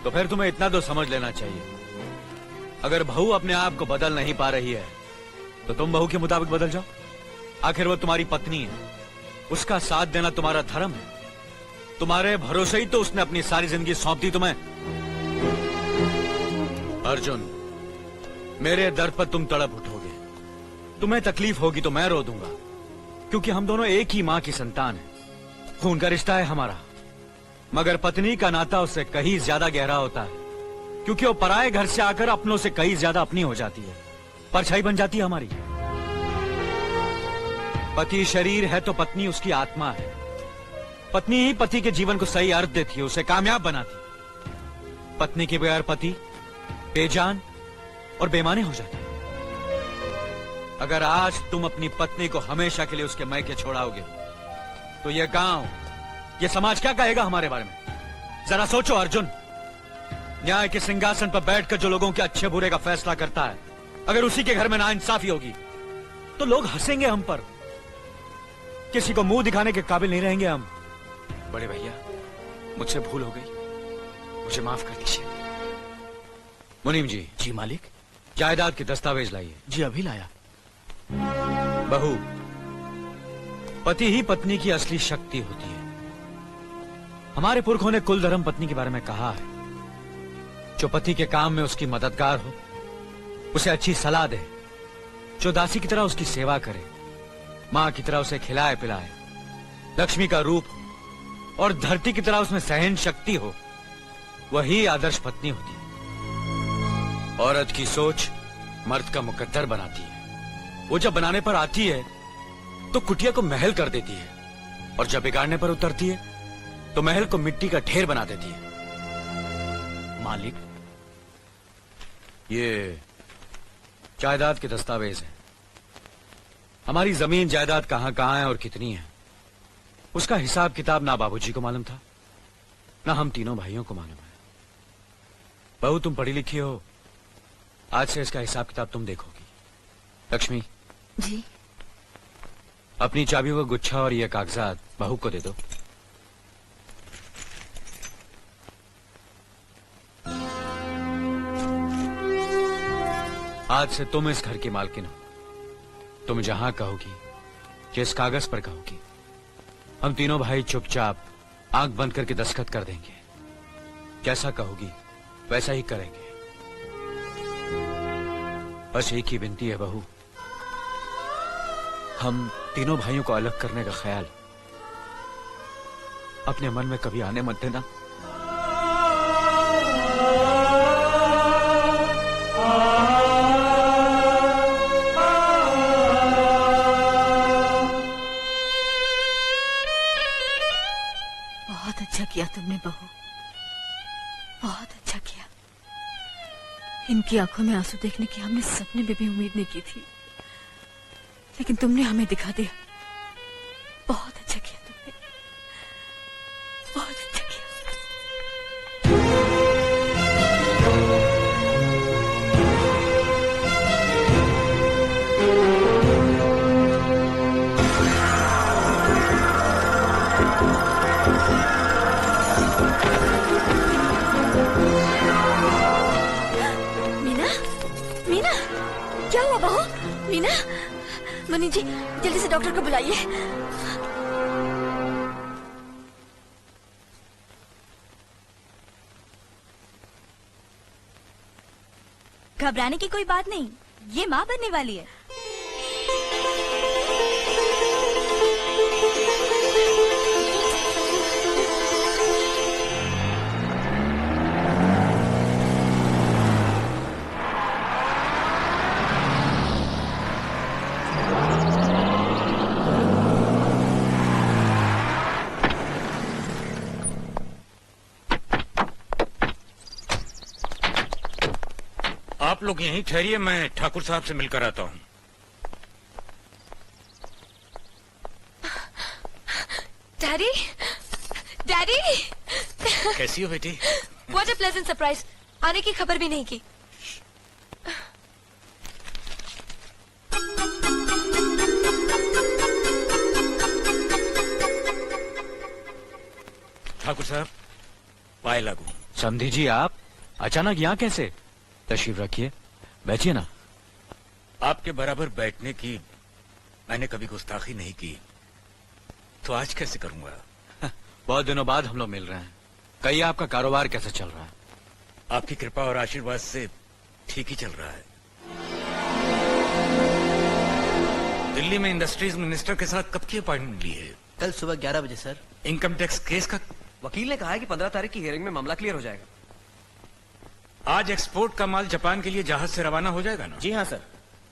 S3: तो फिर तुम्हें इतना तो समझ लेना चाहिए, अगर बहू अपने आप को बदल नहीं पा रही है तो तुम बहू के मुताबिक बदल जाओ। आखिर वो तुम्हारी पत्नी है, उसका साथ देना तुम्हारा धर्म है। तुम्हारे भरोसे ही तो उसने अपनी सारी जिंदगी सौंप दी तुम्हें। अर्जुन, मेरे दर्द पर तुम तड़प उठोगे, तुम्हें तकलीफ होगी तो मैं रो दूंगा, क्योंकि हम दोनों एक ही मां की संतान हैं। खून का रिश्ता है हमारा, मगर पत्नी का नाता उससे कहीं ज्यादा गहरा होता है, क्योंकि वो पराये घर से आकर अपनों से कहीं ज्यादा अपनी हो जाती है, परछाई बन जाती है हमारी। पति शरीर है तो पत्नी उसकी आत्मा है। पत्नी ही पति के जीवन को सही अर्थ देती है, उसे कामयाब बनाती। पत्नी के बगैर पति बेजान और बेमाने हो जाते। अगर आज तुम अपनी पत्नी को हमेशा के लिए उसके मैके छोड़ाओगे तो यह गांव, यह समाज क्या कहेगा हमारे बारे में? जरा सोचो अर्जुन, न्याय के सिंहासन पर बैठकर जो लोगों के अच्छे बुरे का फैसला करता है, अगर उसी के घर में नाइंसाफी होगी तो लोग हंसेंगे हम पर, किसी को मुंह दिखाने के काबिल नहीं रहेंगे हम। बड़े भैया, मुझसे भूल हो गई, मुझे माफ कर दीजिए। मुनीम जी।
S9: जी मालिक।
S3: जायदाद के दस्तावेज लाइए।
S9: जी अभी लाया।
S3: बहू, पति ही पत्नी की असली शक्ति होती है। हमारे पुरखों ने कुल धर्म पत्नी के बारे में कहा है, जो पति के काम में उसकी मददगार हो, उसे अच्छी सलाह दे, जो दासी की तरह उसकी सेवा करे, मां की तरह उसे खिलाए पिलाए, लक्ष्मी का रूप हो और धरती की तरह उसमें सहन शक्ति हो, वही आदर्श पत्नी होती है। औरत की सोच मर्द का मुकद्दर बनाती है। वो जब बनाने पर आती है तो कुटिया को महल कर देती है, और जब बिगाड़ने पर उतरती है तो महल को मिट्टी का ढेर बना देती है।
S9: मालिक,
S3: ये जायदाद के दस्तावेज हैं। हमारी जमीन जायदाद कहां कहां है और कितनी है, उसका हिसाब किताब ना बाबूजी को मालूम था, ना हम तीनों भाइयों को मालूम है। बहू, तुम पढ़ी लिखी हो, आज से इसका हिसाब किताब तुम देखोगी। लक्ष्मी
S5: जी।
S3: अपनी चाबियों का गुच्छा और ये कागजात बहू को दे दो। आज से तुम इस घर की मालकिन हो। तुम जहां कहोगी, जिस कागज पर कहोगी, हम तीनों भाई चुपचाप आंख बंद करके दस्तखत कर देंगे। जैसा कहोगी वैसा ही करेंगे। बस एक ही विनती है बहू, हम तीनों भाइयों को अलग करने का ख्याल अपने मन में कभी आने मत देना।
S5: बहुत अच्छा किया तुमने बहू, बहुत अच्छा किया। इनकी आंखों में आंसू देखने की हमने सपने में भी उम्मीद नहीं की थी, लेकिन तुमने हमें दिखा दिया। बहुत अच्छा किया तुमने, बहुत अच्छा किया। मीना, मीना, क्या हुआ बहू? मीना, मनी जी, जल्दी से डॉक्टर को बुलाइए।
S15: घबराने की कोई बात नहीं, ये माँ बनने वाली है।
S16: आप लोग यहीं ठहरिए, मैं ठाकुर साहब से मिलकर आता हूँ।
S4: डैडी, डैडी,
S16: कैसी हो बेटी?
S4: व्हाट अ प्लेजेंट सरप्राइज, आने की खबर भी नहीं की।
S16: ठाकुर साहब, पाए लागू।
S3: समधी जी, आप अचानक यहाँ कैसे? तशरीफ रखिए, बैठिए ना।
S16: आपके बराबर बैठने की मैंने कभी गुस्ताखी नहीं की, तो आज कैसे करूंगा?
S3: बहुत दिनों बाद हम लोग मिल रहे हैं। कहिए, आपका कारोबार कैसा चल रहा है?
S16: आपकी कृपा और आशीर्वाद से ठीक ही चल रहा है। दिल्ली में इंडस्ट्रीज मिनिस्टर के साथ कब की अपॉइंटमेंट ली है?
S9: कल सुबह 11 बजे सर।
S16: इनकम टैक्स केस का
S17: वकील ने कहा है कि 15 तारीख की हियरिंग में मामला क्लियर हो जाएगा।
S16: आज एक्सपोर्ट का माल जापान के लिए जहाज से रवाना हो जाएगा ना?
S9: जी हाँ सर।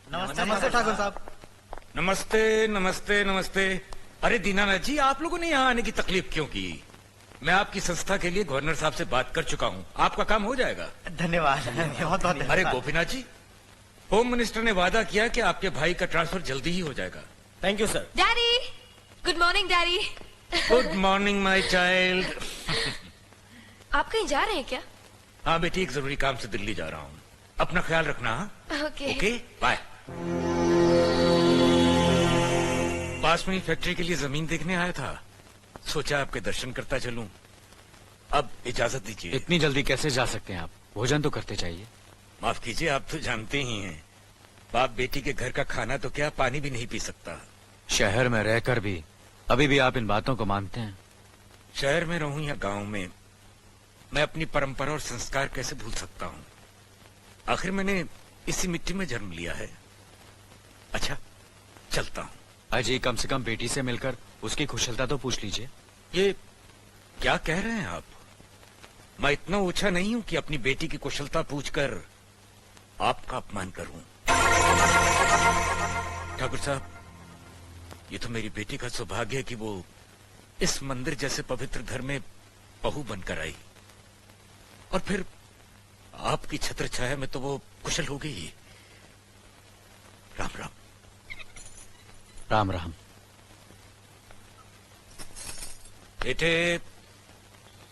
S12: नमस्ते ठाकुर साहब।
S16: नमस्ते नमस्ते नमस्ते। अरे दीनानाथ जी, आप लोगों ने यहाँ आने की तकलीफ क्यों की? मैं आपकी संस्था के लिए गवर्नर साहब से बात कर चुका हूँ, आपका काम हो जाएगा।
S12: धन्यवाद, बहुत बहुत धन्यवाद।
S16: अरे गोपीनाथ जी, होम मिनिस्टर ने वादा किया कि आपके भाई का ट्रांसफर जल्दी ही हो जाएगा।
S12: Thank you sir.
S4: Daddy, good morning daddy.
S16: Good morning my child.
S4: आप कहीं जा रहे हैं क्या?
S16: हाँ बेटी, एक जरूरी काम से दिल्ली जा रहा हूँ, अपना ख्याल रखना।
S4: Okay
S16: okay, bye. पास में ही फैक्ट्री के लिए जमीन देखने आया था, सोचा आपके दर्शन करता चलूं। अब इजाजत दीजिए।
S3: इतनी जल्दी कैसे जा सकते हैं आप? भोजन तो करते चाहिए।
S16: माफ कीजिए, आप तो जानते ही हैं, बाप बेटी के घर का खाना तो क्या, पानी भी नहीं पी सकता।
S3: शहर में रहकर भी अभी भी आप इन बातों को मानते हैं?
S16: शहर में रहूं या गांव में, मैं अपनी परंपरा और संस्कार कैसे भूल सकता हूं? आखिर मैंने इसी मिट्टी में जन्म लिया है। अच्छा, चलता हूं।
S3: अजी, कम से कम बेटी से मिलकर उसकी कुशलता तो पूछ लीजिए।
S16: ये क्या कह रहे हैं आप? मैं इतना ऊंचा नहीं हूं कि अपनी बेटी की कुशलता पूछकर आपका अपमान करूं। ठाकुर साहब, ये तो मेरी बेटी का सौभाग्य है कि वो इस मंदिर जैसे पवित्र घर में बहू बनकर आई, और फिर आपकी छत्र छाया में तो वो कुशल हो गई। राम राम।
S3: राम राम।
S16: बेटे,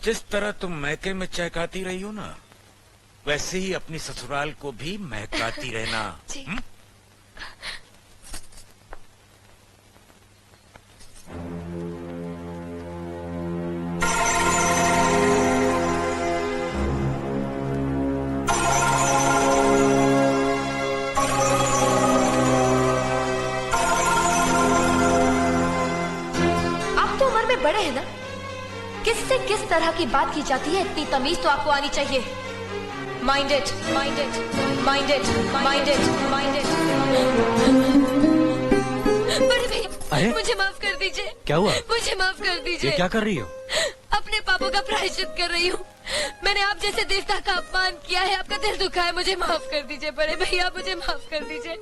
S16: जिस तरह तुम मैके में चहकाती रही हो ना, वैसे ही अपनी ससुराल को भी महकाती रहना।
S4: आप तो उम्र में बड़े हैं ना, किससे किस तरह की बात की जाती है इतनी तमीज तो आपको आनी चाहिए। Minded minded minded minded minded. बड़े भाई, मुझे माफ कर दीजिए।
S3: क्या हुआ?
S4: मुझे माफ कर दीजिए।
S3: ये क्या कर रही हो?
S4: अपने पापों का प्रायश्चित कर रही हूँ। मैंने आप जैसे देवता का अपमान किया है, आपका दिल दुखा है, मुझे माफ कर दीजिए बड़े भैया, मुझे माफ कर दीजिए,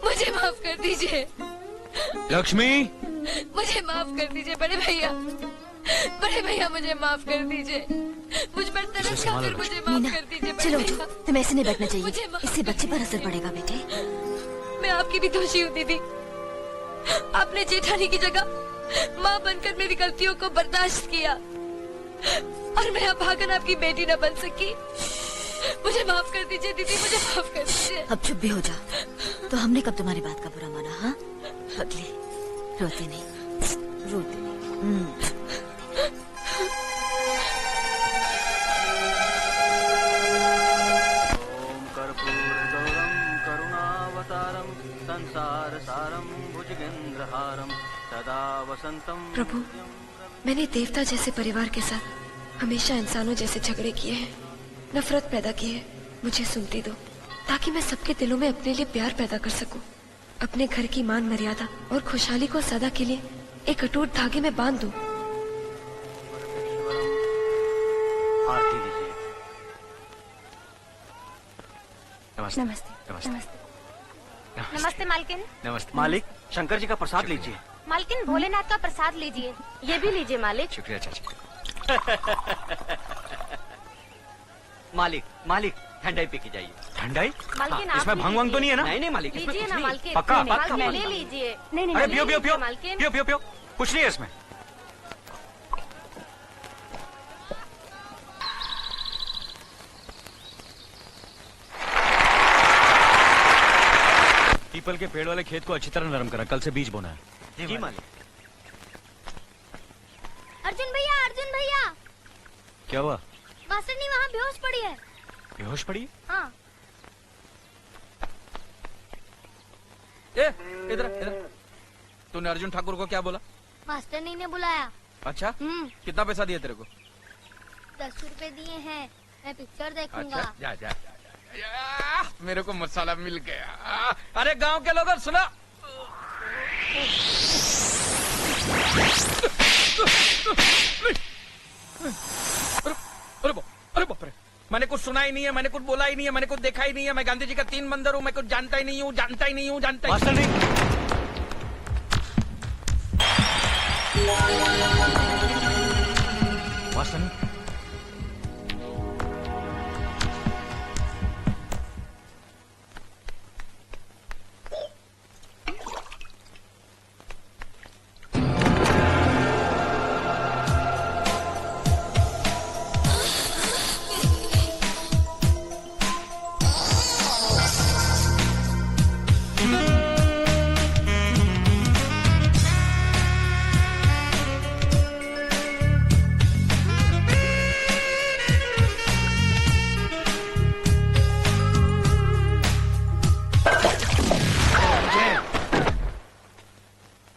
S4: मुझे माफ कर दीजिए।
S3: लक्ष्मी,
S4: मुझे माफ कर दीजिए बड़े भैया, बड़े भैया मुझे माफ कर दीजिए। मुझ पर तरस खा कर मुझे माफ कर दीजिए बड़े
S5: चलो
S4: भैया।
S5: उठो, तुम्हें ऐसे नहीं बैठना चाहिए, इससे बच्चे पर असर पड़ेगा बेटे।
S4: मैं आपकी भी दोषी हूँ दीदी। आपने जेठानी की जगह माँ बनकर मेरी गलतियों को बर्दाश्त किया, और मैं अभागन आपकी बेटी न बन सकी। मुझे माफ कर दीजिए दीदी, मुझे माफ कर दीजिए।
S5: अब चुप भी हो जा। तो हमने कब तुम्हारी बात का बुरा माना? हाँ, पगले, रोते नहीं, रोते नहीं।
S12: ओम कर्पूरगौरम करुणावतारम संसार सारम भुजगेंद्रहारम सदा वसंतम।
S4: प्रभु, मैंने देवता जैसे परिवार के साथ हमेशा इंसानों जैसे झगड़े किए हैं, नफरत पैदा की है। मुझे सुनती दो ताकि मैं सबके दिलों में अपने लिए प्यार पैदा कर सकूं, अपने घर की मान मर्यादा और खुशहाली को सदा के लिए एक अटूट धागे में बांध दूं।
S12: आरती लीजिए।
S3: नमस्ते।
S14: नमस्ते
S3: नमस्ते।
S14: नमस्ते। नमस्ते मालकिन।
S3: नमस्ते।
S9: मालिक, शंकर जी का प्रसाद लीजिए।
S14: मालकिन, भोलेनाथ का प्रसाद लीजिए। ये भी लीजिए मालिक।
S3: शुक्रिया चाचा।
S9: मालिक, मालिक, ठंडाई पी के जाइए।
S3: ठंडाई?
S14: मालकिन, आप
S3: इसमें भांग वांग तो नहीं है ना?
S9: नहीं नहीं मालिक, इसमें
S14: लीजिए
S9: कुछ
S14: ना
S9: नहीं।
S14: मालकिन।
S3: पक्का?
S14: नहीं,
S3: पक्का?
S14: मालकिन, ले लीजिए। नहीं नहीं,
S3: अरे
S14: ले
S3: पियो पियो
S14: लीजिए
S3: पियो
S14: मालकिन।
S3: पियो पियो पियो, कुछ नहीं है इसमें। पीपल के पेड़ वाले खेत को अच्छी तरह नरम करा, कल से बीज बोना है।
S9: जी मालिक।
S14: अर्जुन भैया, अर्जुन भैया,
S3: क्या हुआ?
S14: मास्टरनी वहाँ बेहोश पड़ी है।
S3: बेहोश पड़ी?
S14: हाँ।
S6: ए, इधर इधर। तूने अर्जुन ठाकुर को क्या बोला?
S14: मास्टरनी ने बुलाया।
S6: अच्छा, कितना पैसा दिया तेरे को?
S14: 10 रुपए दिए हैं, मैं पिक्चर देखूंगा।
S6: अच्छा, जा जा, जा, जा, जा। मेरे को मसाला मिल गया। अरे गांव के लोग सुनो, अरे बाप रे, मैंने कुछ सुना ही नहीं है, मैंने कुछ बोला ही नहीं है, मैंने कुछ देखा ही नहीं है। मैं गांधी जी का 3 बंदर हूँ, मैं कुछ जानता ही नहीं हूँ, जानता ही नहीं हूँ, जानता ही नहीं।
S3: वासन,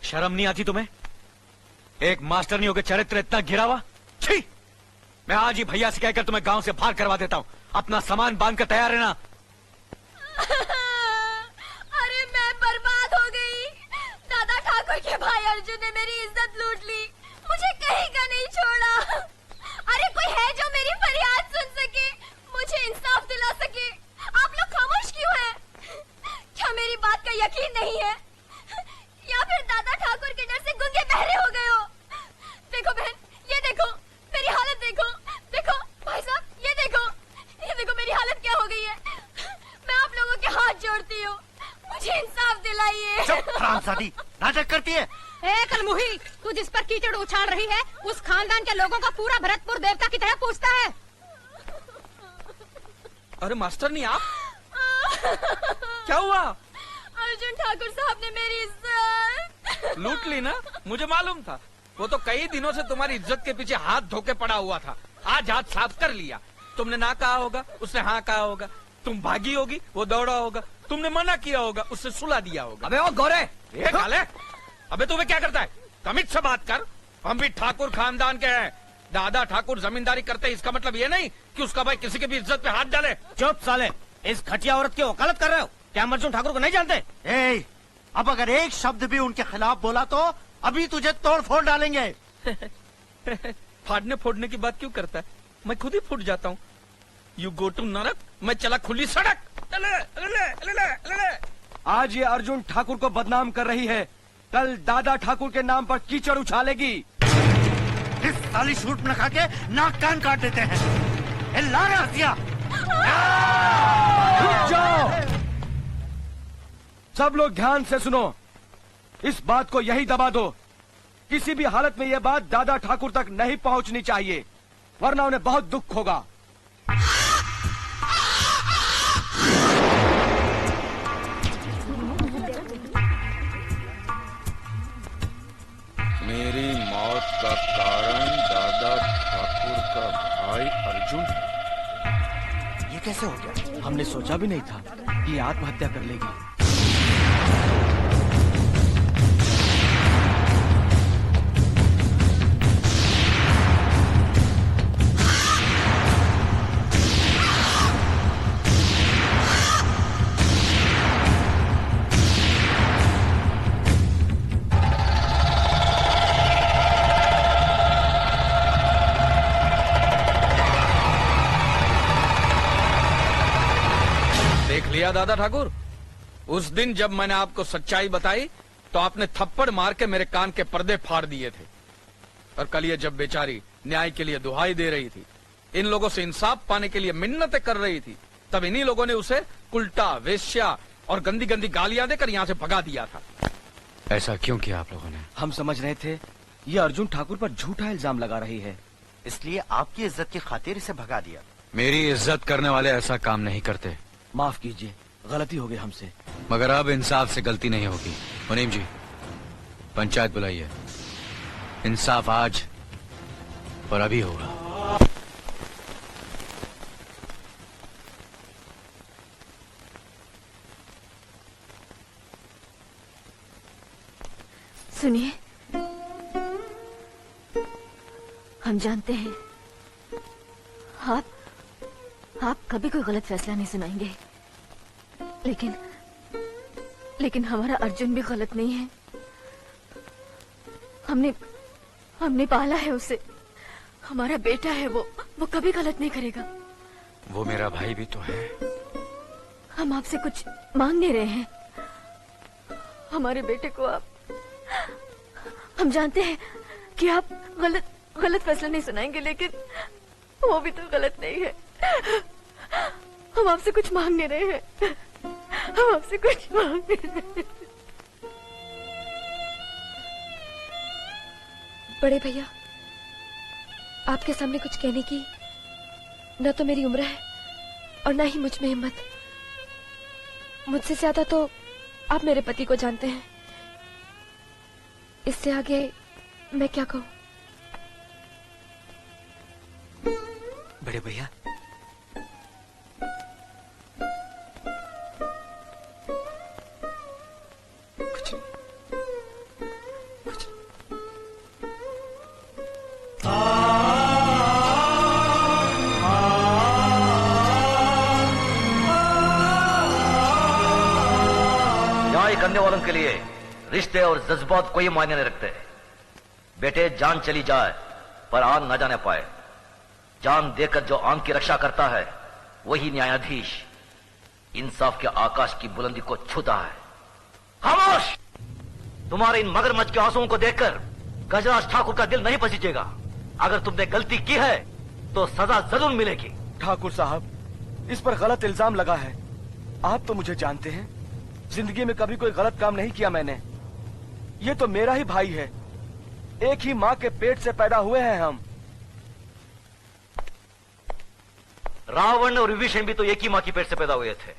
S3: शर्म नहीं आती तुम्हें? एक मास्टर नहीं होकर चरित्र इतना गिरा हुआ? छी! मैं आज ही भैया से कहकर तुम्हें गांव से बाहर करवा देता हूँ। अपना सामान बांध कर तैयार रहना।
S2: अरे मैं बर्बाद हो गई। दादा ठाकुर के भाई अर्जुन ने मेरी इज्जत लूट ली, मुझे कहीं का नहीं छोड़ा। अरे कोई है जो मेरी फरियाद सुन सके, मुझे इंसाफ दिला सके? आप लोग खामोश क्यों हैं? क्या मेरी बात का यकीन नहीं है, या फिर दादा ठाकुर के डर से गूंगे बहरे हो गए हो? देखो बहन, ये देखो मेरी हालत, देखो देखो भाई साहब, ये देखो मेरी हालत क्या हो गई है। मैं आप लोगों के हाथ जोड़ती हूँ, मुझे इंसाफ दिलाइए।
S12: चुप हरामजादी, नाटक करती है।
S18: कलमुही, तू जिस पर कीचड़ उछाल रही है उस खानदान के लोगों का पूरा भरतपुर देवता की तरह पूछता है।
S6: अरे मास्टर नहीं आप क्या हुआ?
S2: अर्जुन ठाकुर साहब ने मेरी इज्जत
S6: लूट ली ना? मुझे मालूम था। वो तो कई दिनों से तुम्हारी इज्जत के पीछे हाथ धोके पड़ा हुआ था। आज हाथ साफ कर लिया। तुमने ना कहा होगा, उसने हाँ कहा होगा। तुम भागी होगी, वो दौड़ा होगा। तुमने मना किया होगा, उससे सुला दिया होगा।
S10: अबे वो गोरे,
S6: ये गाले! अबे तुम्हें क्या करता है? तमीज से बात कर। हम भी ठाकुर खानदान के हैं। दादा ठाकुर जमींदारी करते, इसका मतलब ये नहीं कि उसका भाई किसी की भी इज्जत पे हाथ डाले।
S9: चुप साले, इस घटिया औरत की वकालत कर रहे हो? क्या हम अर्जुन ठाकुर को नहीं जानते?
S12: अब अगर एक शब्द भी उनके खिलाफ बोला तो अभी तुझे तोड़ फोड़ डालेंगे।
S6: फाड़ने फोड़ने की बात क्यों करता है? मैं खुद ही फूट जाता हूँ। यू गो टू नरक, मैं चला खुली सड़क।
S10: आज ये अर्जुन ठाकुर को बदनाम कर रही है, कल दादा ठाकुर के नाम पर कीचड़ उछालेगी।
S12: इस साली शूट में खा के नाक कान काट देते हैं। हसिया,
S10: रुक जाओ। सब लोग ध्यान से सुनो, इस बात को यही दबा दो। किसी भी हालत में यह बात दादा ठाकुर तक नहीं पहुंचनी चाहिए, वरना उन्हें बहुत दुख होगा।
S16: मेरी मौत का कारण दादा ठाकुर का भाई अर्जुन।
S12: ये कैसे हो गया?
S9: हमने सोचा भी नहीं था कि आत्महत्या कर लेगी।
S6: दादा ठाकुर, उस दिन जब मैंने आपको सच्चाई बताई तो आपने थप्पड़ मार के मेरे कान के पर्दे फाड़ दिए थे। और कल ये जब बेचारी न्याय के लिए दुहाई दे रही थी, इन लोगों से इंसाफ पाने के लिए मिन्नतें कर रही थी, तब इन्हीं लोगों ने उसे उल्टा, वेश्या और गंदी गंदी गालियां देकर यहाँ से भगा दिया था।
S3: ऐसा क्यों किया आप लोगों ने?
S9: हम समझ रहे थे ये अर्जुन ठाकुर पर झूठा इल्जाम लगा रही है,
S12: इसलिए आपकी इज्जत की खातिर इसे भगा दिया।
S3: मेरी इज्जत करने वाले ऐसा काम नहीं करते।
S9: माफ कीजिए, गलती हो गई हमसे।
S3: मगर अब इंसाफ से गलती नहीं होगी। मुनीम जी, पंचायत बुलाइए। इंसाफ आज और अभी होगा।
S5: सुनिए, हम जानते हैं आप कभी कोई गलत फैसला नहीं सुनाएंगे, लेकिन हमारा अर्जुन भी गलत नहीं है। हमने पाला है उसे, हमारा बेटा है वो कभी गलत नहीं करेगा।
S3: वो मेरा भाई भी तो है।
S5: हम आपसे कुछ मांग नहीं रहे हैं, हमारे बेटे को आप, हम जानते हैं
S4: कि आप गलत फैसला नहीं सुनाएंगे, लेकिन वो भी तो गलत नहीं है। हम आपसे कुछ मांग नहीं रहे हैं, हम आपसे कुछ मांग नहीं रहे। बड़े भैया, आपके सामने कुछ कहने की न तो मेरी उम्र है और न ही मुझ में हिम्मत। मुझसे ज्यादा तो आप मेरे पति को जानते हैं, इससे आगे मैं क्या कहूं?
S13: बड़े भैया,
S19: करने वालों के लिए रिश्ते और जज्बात कोई मायने नहीं रखते। बेटे, जान चली जाए पर आन न जाने पाए। जान देकर जो आन की रक्षा करता है वही न्यायाधीश इंसाफ के आकाश की बुलंदी को छूता है। खामोश! तुम्हारे इन मगरमच्छ के आंसुओं को देखकर गजराज ठाकुर का दिल नहीं पसीजेगा। अगर तुमने गलती की है तो सजा जरूर मिलेगी।
S10: ठाकुर साहब, इस पर गलत इल्जाम लगा है। आप तो मुझे जानते हैं, जिंदगी में कभी कोई गलत काम नहीं किया मैंने। ये तो मेरा ही भाई है, एक ही माँ के पेट से पैदा हुए हैं हम।
S19: रावण और विभीषण भी तो एक ही माँ की पेट से पैदा हुए थे।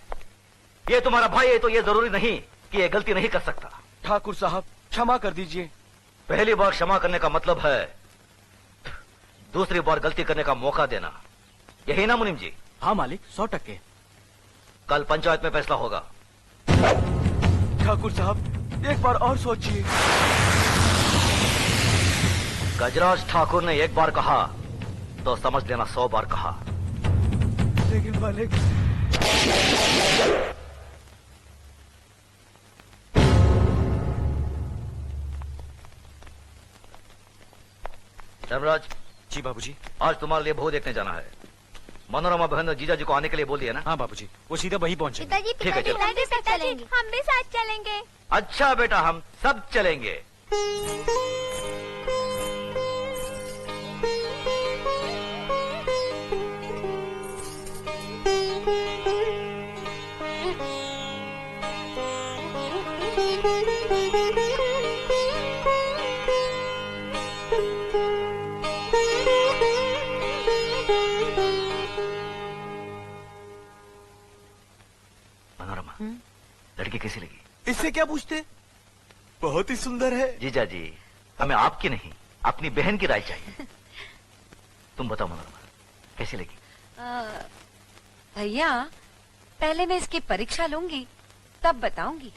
S19: ये तुम्हारा भाई है तो ये जरूरी नहीं कि ये गलती नहीं कर सकता।
S10: ठाकुर साहब, क्षमा कर दीजिए।
S19: पहली बार क्षमा करने का मतलब है दूसरी बार गलती करने का मौका देना, यही ना मुनीम जी?
S9: हाँ मालिक, 100%।
S19: कल पंचायत में फैसला होगा।
S10: ठाकुर साहब, एक बार और सोचिए।
S19: गजराज ठाकुर ने एक बार कहा तो समझ लेना 100 बार कहा।
S10: लेकिन मालिक,
S19: धर्मराज।
S3: जी बाबूजी।
S19: आज तुम्हारे लिए बहू देखने जाना है। मनोरमा बहन ने जीजा जी को आने के लिए बोल दिया ना?
S3: हाँ बाबूजी, वो सीधा वहीं पहुंचे।
S19: ठीक है, चलो।
S14: हम भी साथ चलेंगे।
S19: अच्छा बेटा, हम सब चलेंगे। लड़की कैसी लगी?
S10: इससे क्या पूछते? बहुत ही सुंदर है।
S19: जीजा जी, हमें आपकी नहीं अपनी बहन की राय चाहिए। तुम बताओ मनोरमा, कैसी लगी?
S2: भैया, पहले मैं इसकी परीक्षा लूंगी तब बताऊंगी।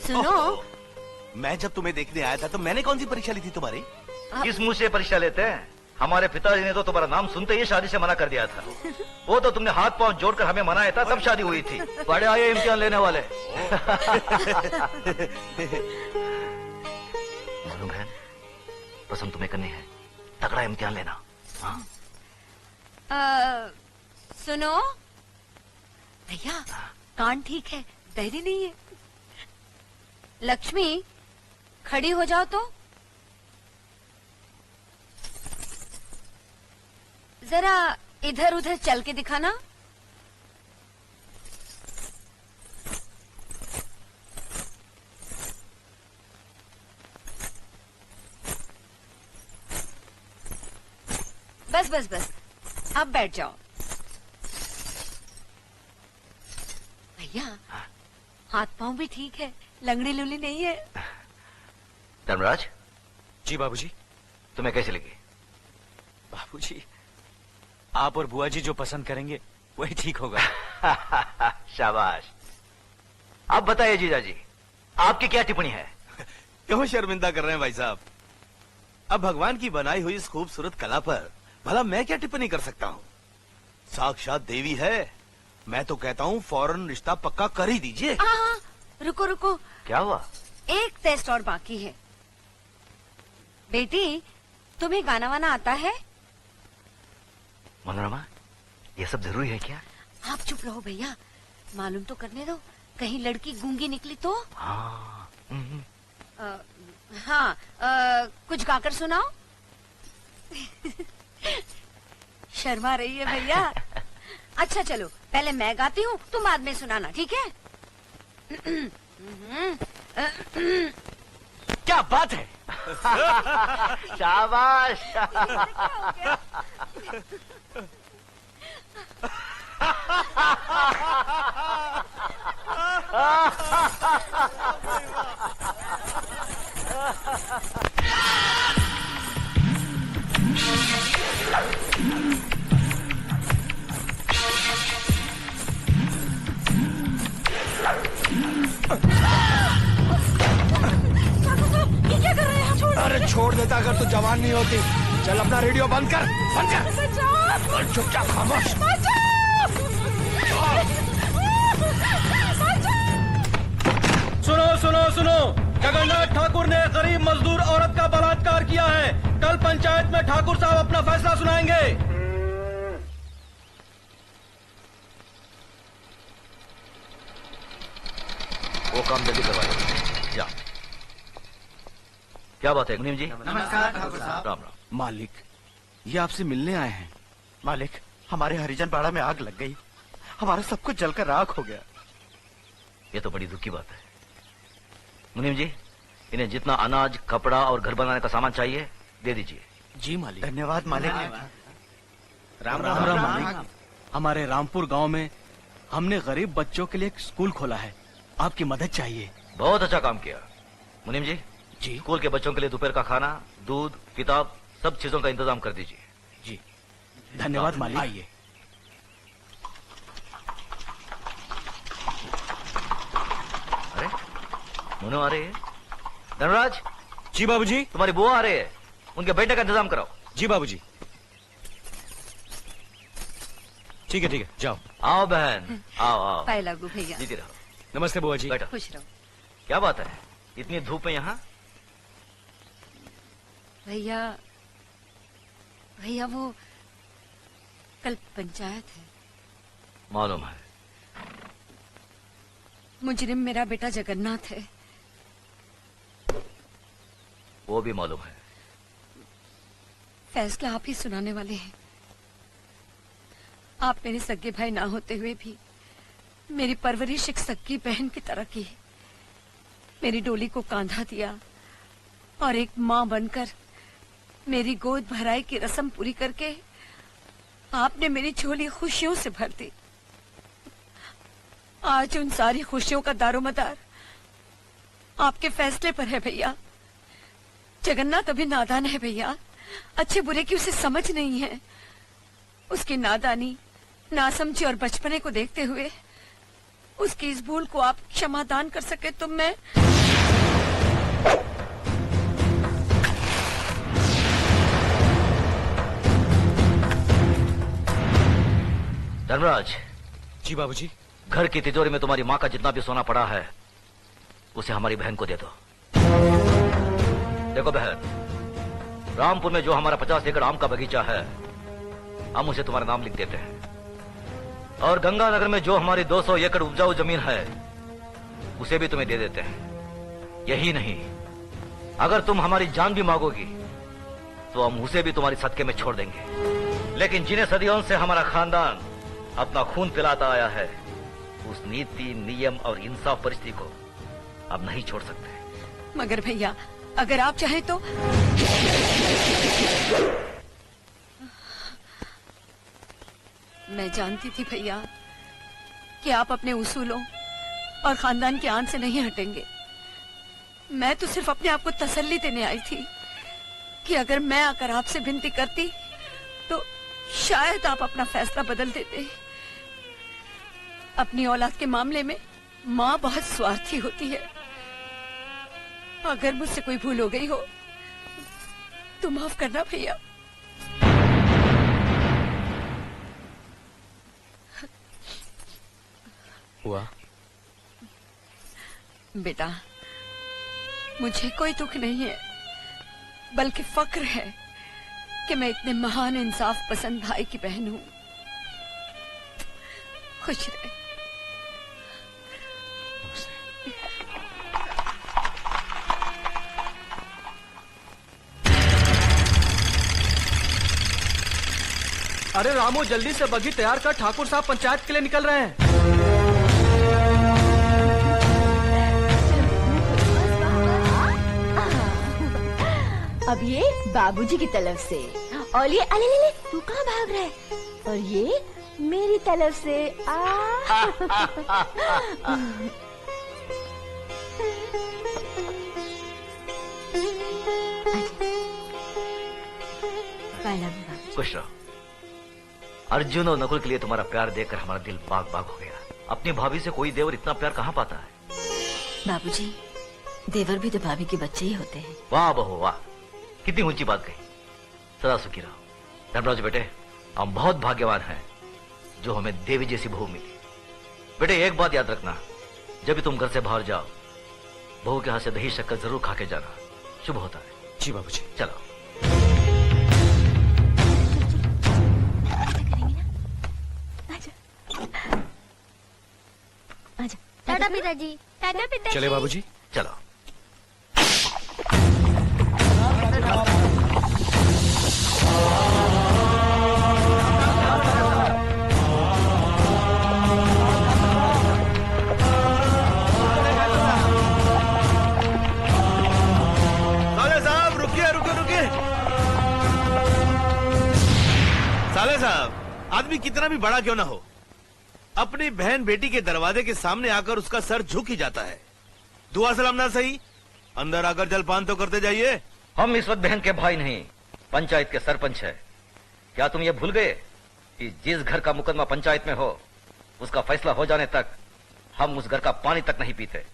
S2: सुनो,
S10: मैं जब तुम्हें देखने आया था तो मैंने कौन सी परीक्षा ली थी तुम्हारी?
S19: किस मुंह से परीक्षा लेते हैं? हमारे पिताजी ने तो तुम्हारा नाम सुनते ही शादी से मना कर दिया था। वो तो तुमने हाथ पांव जोड़कर हमें मनाया था, तब शादी हुई थी। बड़े आए इम्तिहान लेने वाले। मालूम बहन, पसंद तुम्हें करनी है, तगड़ा इम्तिहान लेना। हाँ?
S2: सुनो भैया, कान ठीक है, बहरी नहीं है। लक्ष्मी, खड़ी हो जाओ तो। जरा इधर उधर चल के दिखाना। बस बस बस, अब बैठ जाओ। भैया, हाथ पांव भी ठीक है, लंगड़ी लुली नहीं है।
S19: धर्मराज।
S3: जी बाबूजी।
S19: तुम्हें कैसी लगी?
S3: बाबूजी, आप और बुआ जी जो पसंद करेंगे वही ठीक होगा।
S19: शाबाश। अब बताइए जीजा जी, आपकी क्या टिप्पणी है?
S10: क्यों शर्मिंदा कर रहे हैं भाई साहब? अब भगवान की बनाई हुई इस खूबसूरत कला पर भला मैं क्या टिप्पणी कर सकता हूँ? साक्षात देवी है। मैं तो कहता हूँ फौरन रिश्ता पक्का कर ही दीजिए।
S2: रुको रुको।
S19: क्या हुआ?
S2: एक टेस्ट और बाकी है। बेटी, तुम्हें गाना वाना आता है?
S19: मनोरमा, ये सब जरूरी है क्या?
S2: आप चुप रहो भैया, मालूम तो करने दो, कहीं लड़की गूंगी निकली तो।
S19: हाँ।
S2: हाँ, कुछ गाकर सुनाओ। शर्मा रही है भैया। अच्छा चलो, पहले मैं गाती हूँ, तुम बाद में सुनाना, ठीक है?
S10: क्या बात है।
S19: शाबाश।
S11: अरे छोड़ देता अगर तू जवान नहीं होती। चल अपना रेडियो बंद कर, बंद कर और चुपचाप खामोश।
S10: सुनो सुनो सुनो, जगन्नाथ ठाकुर ने गरीब मजदूर औरत का बलात्कार किया है। कल पंचायत में ठाकुर साहब अपना फैसला सुनाएंगे।
S19: वो काम जल्दी करवा दो। जा। क्या बात है मुनीम जी?
S12: नमस्कार ठाकुर साहब।
S19: राम राम।
S12: मालिक, ये आपसे मिलने आए हैं।
S20: मालिक, हमारे हरिजन पाड़ा में आग लग गई, हमारा सब कुछ जलकर राख हो गया।
S19: ये तो बड़ी दुख की बात है। मुनीम जी, इन्हें जितना अनाज, कपड़ा और घर बनाने का सामान चाहिए दे दीजिए।
S12: जी मालिक।
S20: धन्यवाद मालिक।
S12: राम राम राम मालिक। हमारे रामपुर गांव में हमने गरीब बच्चों के लिए एक स्कूल खोला है, आपकी मदद चाहिए।
S19: बहुत अच्छा काम किया। मुनीम जी,
S12: जी
S19: स्कूल के बच्चों के लिए दोपहर का खाना, दूध, किताब, सब चीजों का इंतजाम कर दीजिए।
S12: जी धन्यवाद मालिक। आइए।
S19: अरे मुनो आ रहे हैं। धनराज।
S3: जी बाबूजी।
S19: तुम्हारी बुआ आ रही है, उनके बेटे का इंतजाम कराओ।
S3: जी बाबूजी। ठीक है जाओ।
S19: आओ बहन, आओ आओ।
S2: पाए लागू भैया।
S19: जीती रहो।
S3: नमस्ते बुआ जी।
S19: बैठो।
S2: खुश रहो।
S19: क्या बात है, इतनी धूप में यहाँ?
S2: भैया भैया वो कल पंचायत है।
S19: मालूम है।
S2: मुजरिम मेरा बेटा जगन्नाथ है।
S19: वो भी मालूम है।
S2: फैसला आप ही सुनाने वाले हैं। आप मेरे सगे भाई ना होते हुए भी मेरी परवरिश एक सगी बहन की तरह की। मेरी डोली को कांधा दिया और एक माँ बनकर मेरी गोद भराई की रस्म पूरी करके आपने मेरी झोली खुशियों से भर दी। आज उन सारी खुशियों का दारोमदार आपके फैसले पर है भैया। जगन्नाथ अभी नादान है भैया, अच्छे बुरे की उसे समझ नहीं है। उसकी नादानी, नासमझी और बचपने को देखते हुए उसकी इस भूल को आप क्षमादान कर सके तो मैं।
S19: धर्मराज।
S3: जी बाबूजी।
S19: घर की तिजोरी में तुम्हारी माँ का जितना भी सोना पड़ा है उसे हमारी बहन को दे दो। देखो बहन, रामपुर में जो हमारा 50 एकड़ आम का बगीचा है हम उसे तुम्हारा नाम लिख देते हैं, और गंगानगर में जो हमारी 200 एकड़ उपजाऊ जमीन है उसे भी तुम्हें दे देते हैं। यही नहीं, अगर तुम हमारी जान भी मांगोगी तो हम उसे भी तुम्हारी सदके में छोड़ देंगे। लेकिन जिन्हें सदियों से हमारा खानदान अपना खून पिलाता आया है उस नीति, नियम और इंसाफ परिस्थिति को अब नहीं छोड़ सकते।
S2: मगर भैया अगर आप चाहें तो। मैं जानती थी भैया कि आप अपने उसूलों और खानदान के आन से नहीं हटेंगे। मैं तो सिर्फ अपने आप को तसल्ली देने आई थी कि अगर मैं आकर आपसे विनती करती तो शायद आप अपना फैसला बदल देते। अपनी औलाद के मामले में माँ बहुत स्वार्थी होती है। अगर मुझसे कोई भूल हो गई हो तो माफ करना भैया।
S3: हुआ
S2: बेटा, मुझे कोई दुख नहीं है बल्कि फक्र है कि मैं इतने महान इंसाफ पसंद भाई की बहन हूँ। खुश रहे।
S12: अरे रामू जल्दी से बग्घी तैयार कर, ठाकुर साहब पंचायत के लिए निकल रहे हैं।
S5: अब ये बाबूजी की तरफ से, और ये अले ले, तू कहाँ भाग रहा है? और ये मेरी तरफ से
S19: खुश रहो। अर्जुन और नकुल के लिए तुम्हारा प्यार देखकर हमारा दिल बाग बाग हो गया। अपनी भाभी से कोई देवर इतना प्यार कहाँ पाता है?
S5: बाबूजी, देवर भी तो भाभी के बच्चे ही होते हैं।
S19: वाह बहू वाह, कितनी ऊंची बात कही। सदा सुखी रहो। धर्मराज बेटे, हम बहुत भाग्यवान हैं जो हमें देवी जैसी बहू मिली। बेटे एक बात याद रखना, जब भी तुम घर से बाहर जाओ, बहू के हाथ से दही शक्कर जरूर खा के जाना, शुभ होता है।
S3: जी बाबूजी।
S19: चलो।
S14: टाटा पिताजी। टाटा पिताजी।
S3: चले बाबूजी।
S19: चलो।
S10: साले साहब रुकिए रुकिए रुकिए। साले साहब, आदमी कितना भी बड़ा क्यों ना हो, अपनी बहन बेटी के दरवाजे के सामने आकर उसका सर झुक ही जाता है। दुआ सलाम ना सही, अंदर आकर जलपान तो करते जाइए।
S19: हम इस वक्त बहन के भाई नहीं, पंचायत के सरपंच है। क्या तुम ये भूल गए कि जिस घर का मुकदमा पंचायत में हो, उसका फैसला हो जाने तक हम उस घर का पानी तक नहीं पीते।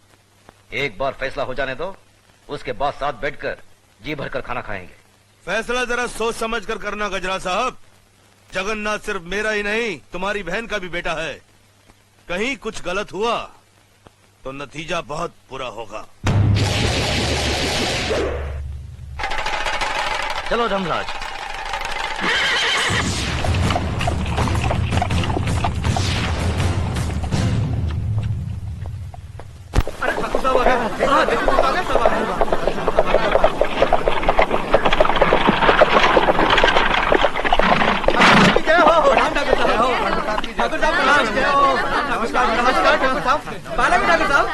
S19: एक बार फैसला हो जाने दो, उसके बाद साथ बैठकर जी भरकर खाना खाएंगे।
S10: फैसला जरा सोच समझ कर करना गजरा साहब। जगन्नाथ सिर्फ मेरा ही नहीं, तुम्हारी बहन का भी बेटा है। कहीं कुछ गलत हुआ तो नतीजा बहुत बुरा होगा।
S19: चलो धर्मराज।
S12: अरे ठाकुर साहब आ गए। हाँ देखो आ गए, सब आ गए। ठाकुर साहब नमस्कार। नमस्कार ठाकुर साहब। पाला भी ठाकुर साहब।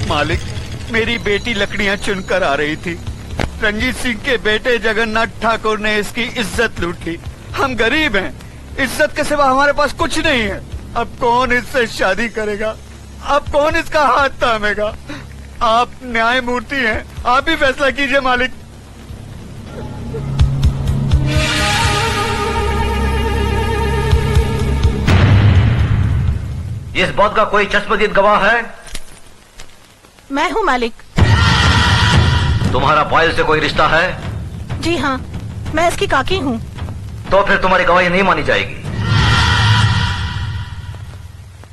S20: मालिक, मेरी बेटी लकड़ियां चुनकर आ रही थी। रंजीत सिंह के बेटे जगन्नाथ ठाकुर ने इसकी इज्जत लूट ली। हम गरीब हैं, इज्जत के सिवा हमारे पास कुछ नहीं है। अब कौन इससे शादी करेगा? अब कौन इसका हाथ थामेगा? आप न्यायमूर्ति हैं, आप ही फैसला कीजिए मालिक।
S19: इस बात का कोई चश्मदीद गवाह है?
S8: मैं हूँ मालिक।
S19: तुम्हारा पायल से कोई रिश्ता है?
S8: जी हाँ, मैं इसकी काकी हूँ।
S19: तो फिर तुम्हारी गवाही नहीं मानी जाएगी।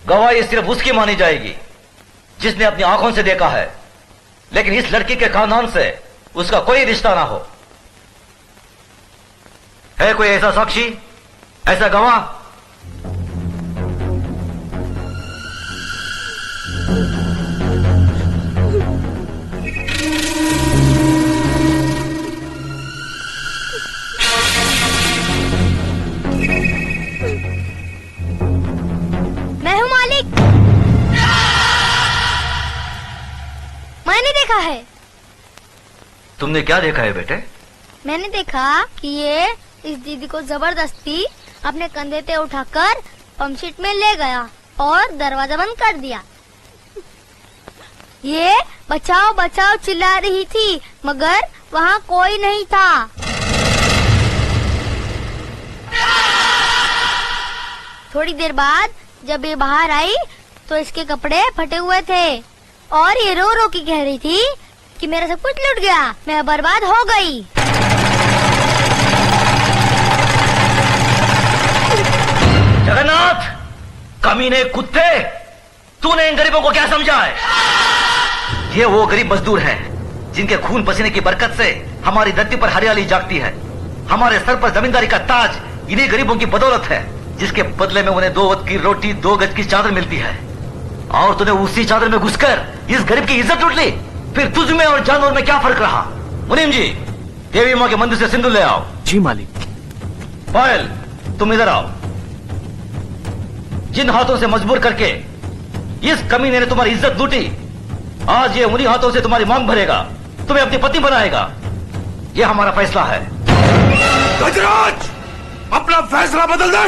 S19: गवाही सिर्फ उसकी मानी जाएगी जिसने अपनी आंखों से देखा है, लेकिन इस लड़की के खानदान से उसका कोई रिश्ता ना हो। है कोई ऐसा साक्षी, ऐसा गवाह?
S14: मैं हूँ मालिक। मैंने देखा है।
S19: तुमने क्या देखा है बेटे?
S14: मैंने देखा कि ये इस दीदी को जबरदस्ती अपने कंधे पे उठाकर पंपशीट में ले गया और दरवाजा बंद कर दिया। ये बचाओ बचाओ चिल्ला रही थी, मगर वहाँ कोई नहीं था। थोड़ी देर बाद जब ये बाहर आई तो इसके कपड़े फटे हुए थे और ये रो रो के कह रही थी कि मेरा सब कुछ लुट गया, मैं बर्बाद हो गई।
S19: जगन्नाथ, कमीने कुत्ते, तूने इन गरीबों को क्या समझा है? ये वो गरीब मजदूर हैं जिनके खून पसीने की बरकत से हमारी धरती पर हरियाली जागती है। हमारे सर पर जमींदारी का ताज इन्हीं गरीबों की बदौलत है, जिसके बदले में उन्हें 2 वक्त की रोटी 2 गज की चादर मिलती है। और तूने उसी चादर में घुसकर इस गरीब की इज्जत लूट ली। फिर तुझ में और जानवर में क्या फर्क रहा? मुनीम जी, देवी माँ के मंदिर से सिंदूर ले आओ।
S9: जी मालिक।
S19: पायल, तुम इधर आओ। जिन हाथों से मजबूर करके इस कमीने ने तुम्हारी इज्जत लूटी, आज ये उन्हीं हाथों से तुम्हारी मांग भरेगा, तुम्हें अपनी पत्नी बनाएगा। ये हमारा फैसला है।
S11: गजराज, अपना फैसला बदल दे।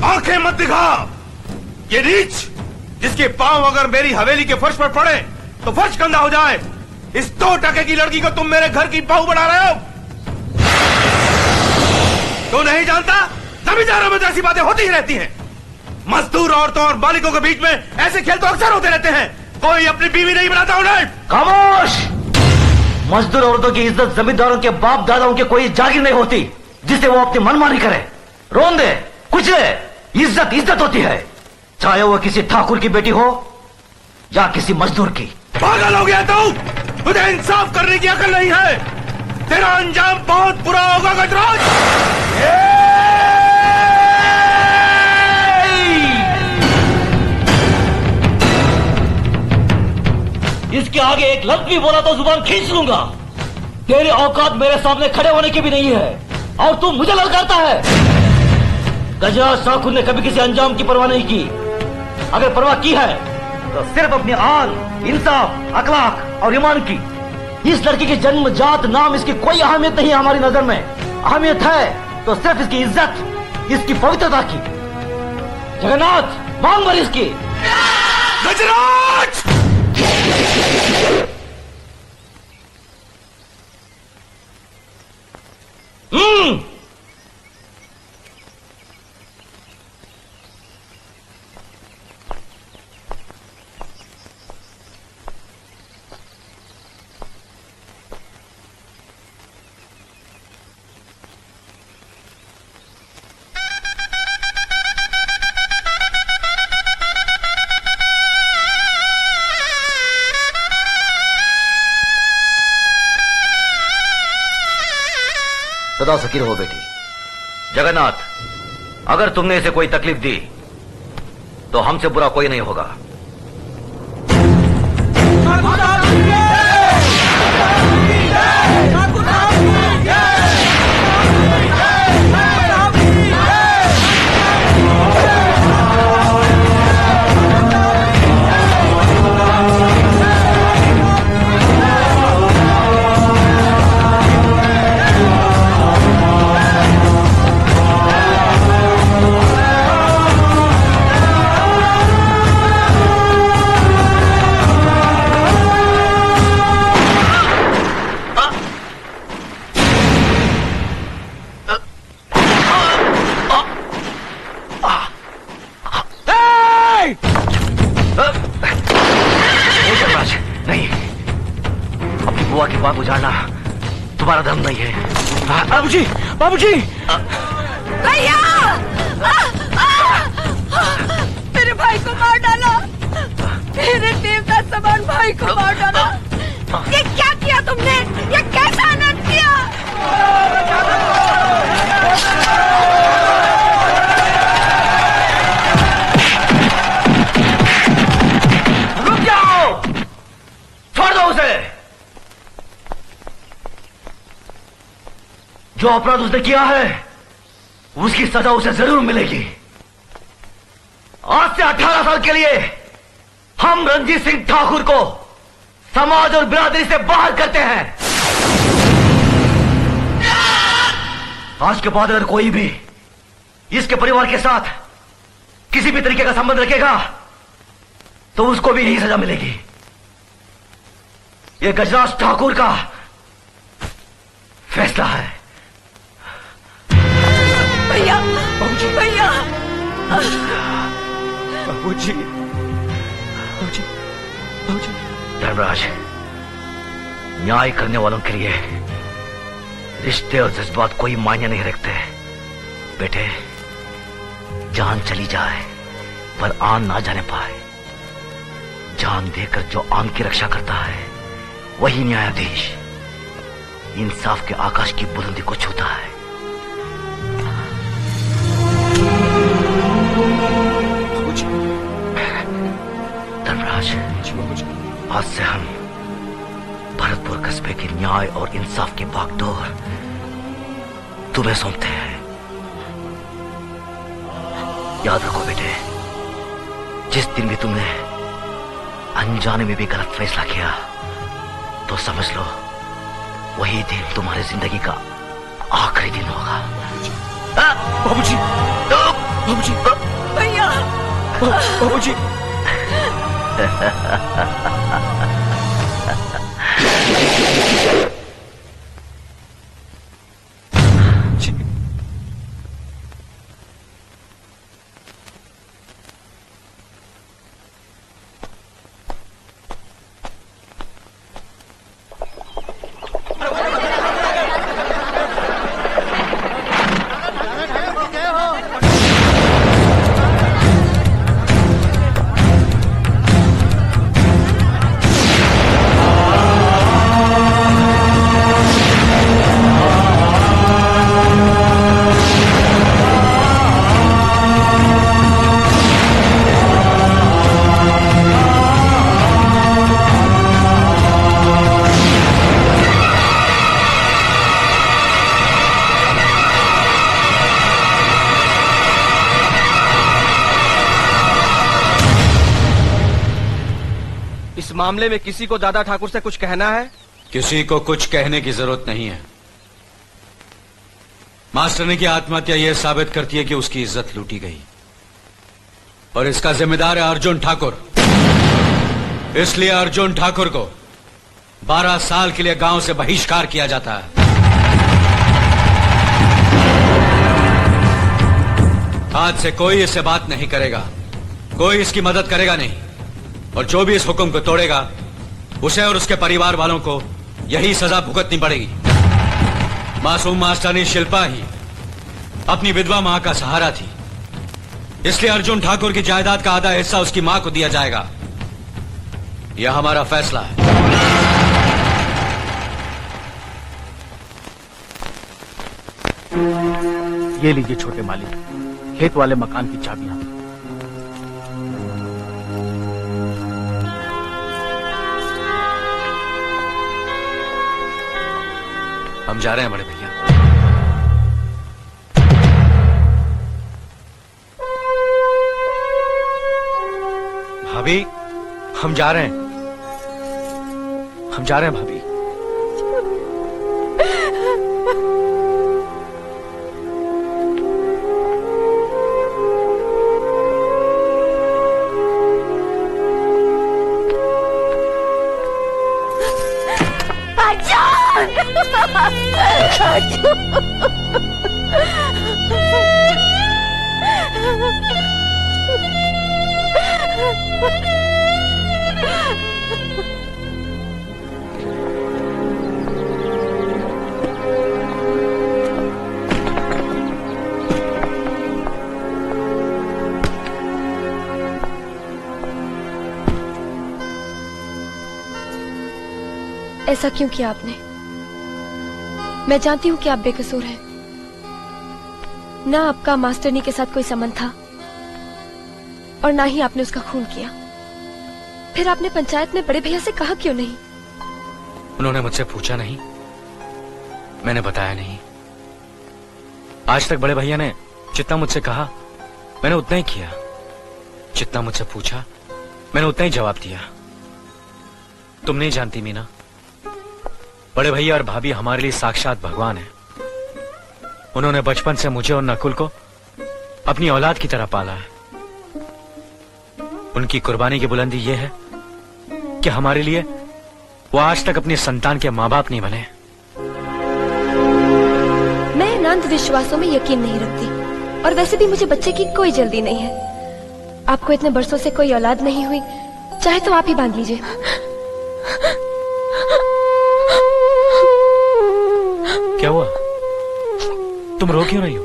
S11: आंखें मत दिखा। ये नीच जिसके पांव अगर मेरी हवेली के फर्श पर पड़े तो फर्श गंदा हो जाए, इस 2 टके की लड़की को तुम मेरे घर की बहू बना रहे हो। तो नहीं जानता, जमींदारों में तो ऐसी बातें होती ही रहती हैं। मजदूर औरतों और मालिकों के बीच में ऐसे खेल तो अक्सर होते रहते हैं। कोई अपनी बीवी नहीं बनाता उन्हें।
S19: खामोश! मजदूर औरतों की इज्जत जमींदारों के बाप दादाओं के कोई जागीर नहीं होती जिसे वो अपनी मनमानी करे, रोन दे, कुचले। इज्जत इज्जत होती है, चाहे वो किसी ठाकुर की बेटी हो या किसी मजदूर की।
S11: पागल हो गया तू? तुझे इंसाफ करने की अकल नहीं है। तेरा अंजाम बहुत बुरा होगा गजराज।
S19: इसके आगे एक लफ्ज भी बोला तो जुबान खींच लूंगा। तेरी औकात मेरे सामने खड़े होने की भी नहीं है और तू मुझे ललकारता है। गजराज ठाकुर ने कभी किसी अंजाम की परवाह नहीं की। अगर परवाह की है तो सिर्फ अपनी आन, इंसाफ, अखलाक और ईमान की। इस लड़की की जन्मजात नाम इसकी कोई अहमियत नहीं है हमारी नजर में। अहमियत है तो सिर्फ इसकी इज्जत, इसकी पवित्रता की। जगन्नाथ, मांग भर इसकी।
S11: गजराज!
S19: सदा सकीर हो बेटी। जगन्नाथ, अगर तुमने इसे कोई तकलीफ दी तो हमसे बुरा कोई नहीं होगा। बुआ की बात उजाड़ना तुम्हारा धर्म नहीं है।
S9: बाबूजी, बाबूजी!
S2: भैया! मेरे भाई को मार डाला, मेरे देवता समान भाई को मार डाला। ये क्या किया तुमने? ये कैसा अनर्थ किया?
S19: रुक जाओ, छोड़ दो उसे। जो अपराध उसने किया है उसकी सजा उसे जरूर मिलेगी। आज से 18 साल के लिए हम रणजीत सिंह ठाकुर को समाज और बिरादरी से बाहर करते हैं। आज के बाद अगर कोई भी इसके परिवार के साथ किसी भी तरीके का संबंध रखेगा तो उसको भी यही सजा मिलेगी। ये गजराज ठाकुर का फैसला है।
S2: भैया भैया
S19: बाबूजी, धर्मराज, न्याय करने वालों के लिए रिश्ते और जज्बात कोई मायने नहीं रखते। बेटे, जान चली जाए पर आन ना जाने पाए। जान देकर जो आन की रक्षा करता है वही न्यायाधीश इंसाफ के आकाश की बुलंदी को छूता है। धर्मराज, आज से हम भरतपुर कस्बे की न्याय और इंसाफ की बागडोर तुम्हें सौंपते हैं। याद रखो बेटे, जिस दिन भी तुमने अनजाने में भी गलत फैसला किया तो समझ लो वही दिन तुम्हारी जिंदगी का आखिरी दिन होगा।
S12: बाबूजी, बाबूजी,
S2: भैया,
S12: बाबूजी।
S17: इस मामले में किसी को दादा ठाकुर से कुछ कहना है?
S1: किसी को कुछ कहने की जरूरत नहीं है। मास्टरनी की आत्महत्या यह साबित करती है कि उसकी इज्जत लूटी गई और इसका जिम्मेदार है अर्जुन ठाकुर। इसलिए अर्जुन ठाकुर को 12 साल के लिए गांव से बहिष्कार किया जाता है। आज से कोई इससे बात नहीं करेगा, कोई इसकी मदद करेगा नहीं, और जो भी इस हुक्म को तोड़ेगा उसे और उसके परिवार वालों को यही सजा भुगतनी पड़ेगी। मासूम मास्टरनी शिल्पा ही अपनी विधवा मां का सहारा थी, इसलिए अर्जुन ठाकुर की जायदाद का आधा हिस्सा उसकी मां को दिया जाएगा। यह हमारा फैसला है।
S12: ये लीजिए छोटे मालिक, खेत वाले मकान की चाबियां।
S3: हम जा रहे हैं बड़े भैया। भाभी, हम जा रहे हैं, हम जा रहे हैं भाभी।
S4: ऐसा क्यों किया आपने? मैं जानती हूँ कि आप बेकसूर हैं। ना आपका मास्टरनी के साथ कोई संबंध था और ना ही आपने उसका खून किया। फिर आपने पंचायत में बड़े भैया से कहा क्यों नहीं?
S3: उन्होंने मुझसे पूछा नहीं, मैंने बताया नहीं। आज तक बड़े भैया ने जितना मुझसे कहा मैंने उतना ही किया, जितना मुझसे पूछा मैंने उतना ही जवाब दिया। तुम नहीं जानती मीना, बड़े भैया और भाभी हमारे लिए साक्षात भगवान है। उन्होंने बचपन से मुझे और नकुल को अपनी औलाद की तरह पाला है। उनकी कुर्बानी की बुलंदी ये है कि हमारे लिए वो आज तक अपने संतान के माँ बाप नहीं बने।
S4: मैं इन अंधविश्वासों में यकीन नहीं रखती, और वैसे भी मुझे बच्चे की कोई जल्दी नहीं है। आपको इतने बरसों से कोई औलाद नहीं हुई, चाहे तो आप ही बांध लीजिए।
S3: क्या हुआ? तुम रो क्यों रही हो?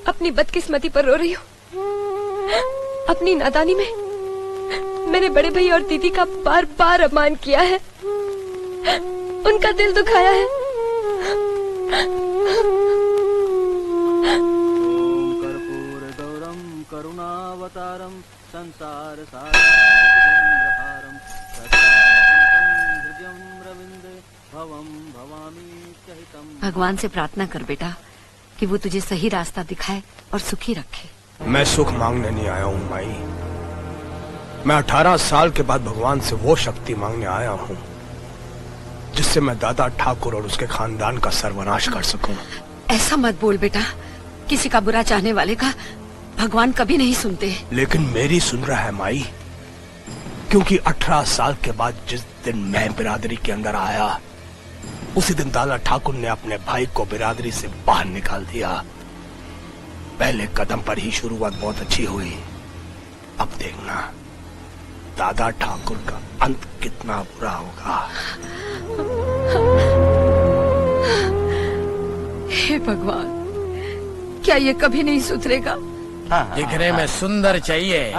S4: अपनी बदकिस्मती पर रो रही हूँ। अपनी नादानी में मैंने बड़े भैया और दीदी का बार बार अपमान किया है, उनका दिल दुखाया है।
S12: कर्पूर गौरम करुणावतारम संसार सारम भवम भवामी चहितम।
S21: भगवान से प्रार्थना कर बेटा कि वो तुझे सही रास्ता दिखाए और सुखी रखे।
S11: मैं सुख मांगने नहीं आया हूँ माई। मैं 18 साल के बाद भगवान से वो शक्ति मांगने आया हूँ जिससे मैं दादा ठाकुर और उसके खानदान का सर्वनाश कर सकूं।
S21: ऐसा मत बोल बेटा, किसी का बुरा चाहने वाले का भगवान कभी नहीं सुनते।
S11: लेकिन मेरी सुन रहा है माई, क्योंकि 18 साल के बाद जिस दिन मैं बिरादरी के अंदर आया, उसी दिन दादा ठाकुर ने अपने भाई को बिरादरी से बाहर निकाल दिया। पहले कदम पर ही शुरुआत बहुत अच्छी हुई, अब देखना दादा ठाकुर का अंत कितना बुरा होगा।
S21: हे भगवान, क्या ये कभी नहीं सुधरेगा?
S7: दिखने में सुंदर चाहिए।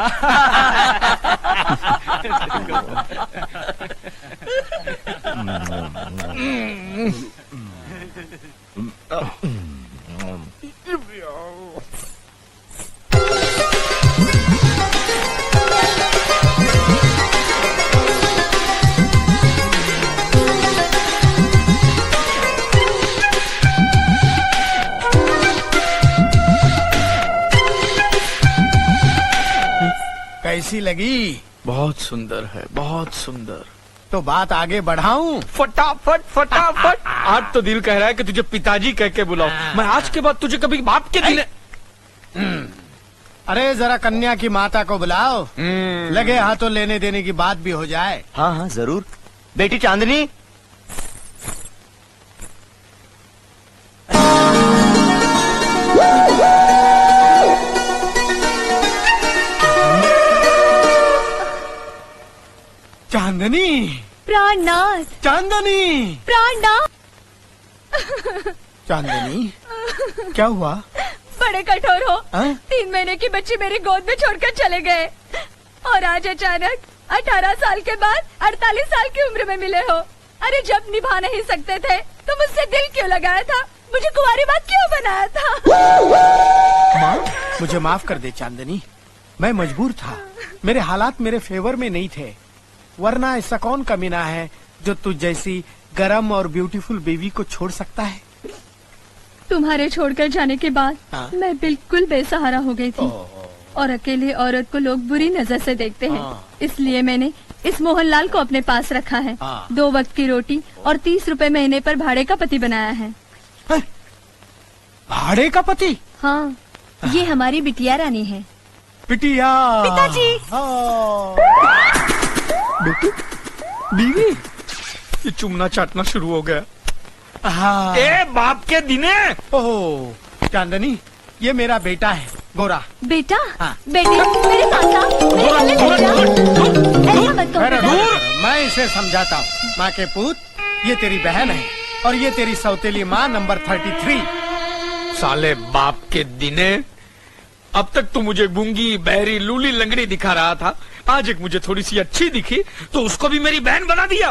S7: कैसी लगी?
S6: बहुत सुंदर है, बहुत सुंदर।
S7: तो बात आगे बढ़ाऊं?
S6: फटाफट फटाफट। आज तो दिल कह रहा है कि तुझे पिताजी कह के बुलाओ। मैं आज के बाद तुझे कभी बाप के दिले।
S7: अरे जरा कन्या की माता को बुलाओ, लगे हाथों लेने देने की बात भी हो जाए।
S9: हाँ हाँ जरूर। बेटी चांदनी,
S7: चांदनी,
S15: प्राणनाथ,
S7: चांदनी,
S15: प्राणनाथ।
S7: चांदनी, क्या हुआ?
S15: बड़े कठोर हो।
S7: हाँ?
S15: 3 महीने की बच्ची मेरी गोद में छोड़कर चले गए, और आज अचानक 18 साल के बाद 48 साल की उम्र में मिले हो। अरे जब निभा नहीं सकते थे तो मुझसे दिल क्यों लगाया था? मुझे कुंवारी बात क्यों बनाया था?
S7: माँ, मुझे माफ कर दे चांदनी, मैं मजबूर था। मेरे हालात मेरे फेवर में नहीं थे, वरना ऐसा कौन कमीना है जो तुझ जैसी गरम और ब्यूटीफुल बेबी को छोड़ सकता है?
S15: तुम्हारे छोड़कर जाने के बाद मैं बिल्कुल बेसहारा हो गई थी, और अकेली औरत को लोग बुरी नजर से देखते हैं। इसलिए मैंने इस मोहनलाल को अपने पास रखा है। 2 वक्त की रोटी और 30 रुपए महीने पर भाड़े का पति बनाया है।
S7: भाड़े का पति?
S15: हाँ, ये हमारी बिटिया रानी है।
S7: बिटिया?
S15: पिताजी।
S6: बेटी, बीवी, ये चुमना चाटना शुरू हो गया।
S7: हाँ।
S6: ए बाप के दिने।
S7: ओह चांदनी, ये मेरा बेटा है गोरा।
S15: बेटा?
S7: हाँ।
S15: बेटे मेरे साथ आओ, मेरे गले लग जा। ऐसा मत करो।
S7: मैं इसे समझाता हूँ। माँ के पूत, ये तेरी बहन है और ये तेरी सौतेली माँ नंबर 33।
S6: साले बाप के दिने, अब तक तो मुझे गूंगी बहरी लूली लंगड़ी दिखा रहा था, आज एक मुझे थोड़ी सी अच्छी दिखी तो उसको भी मेरी बहन बना दिया।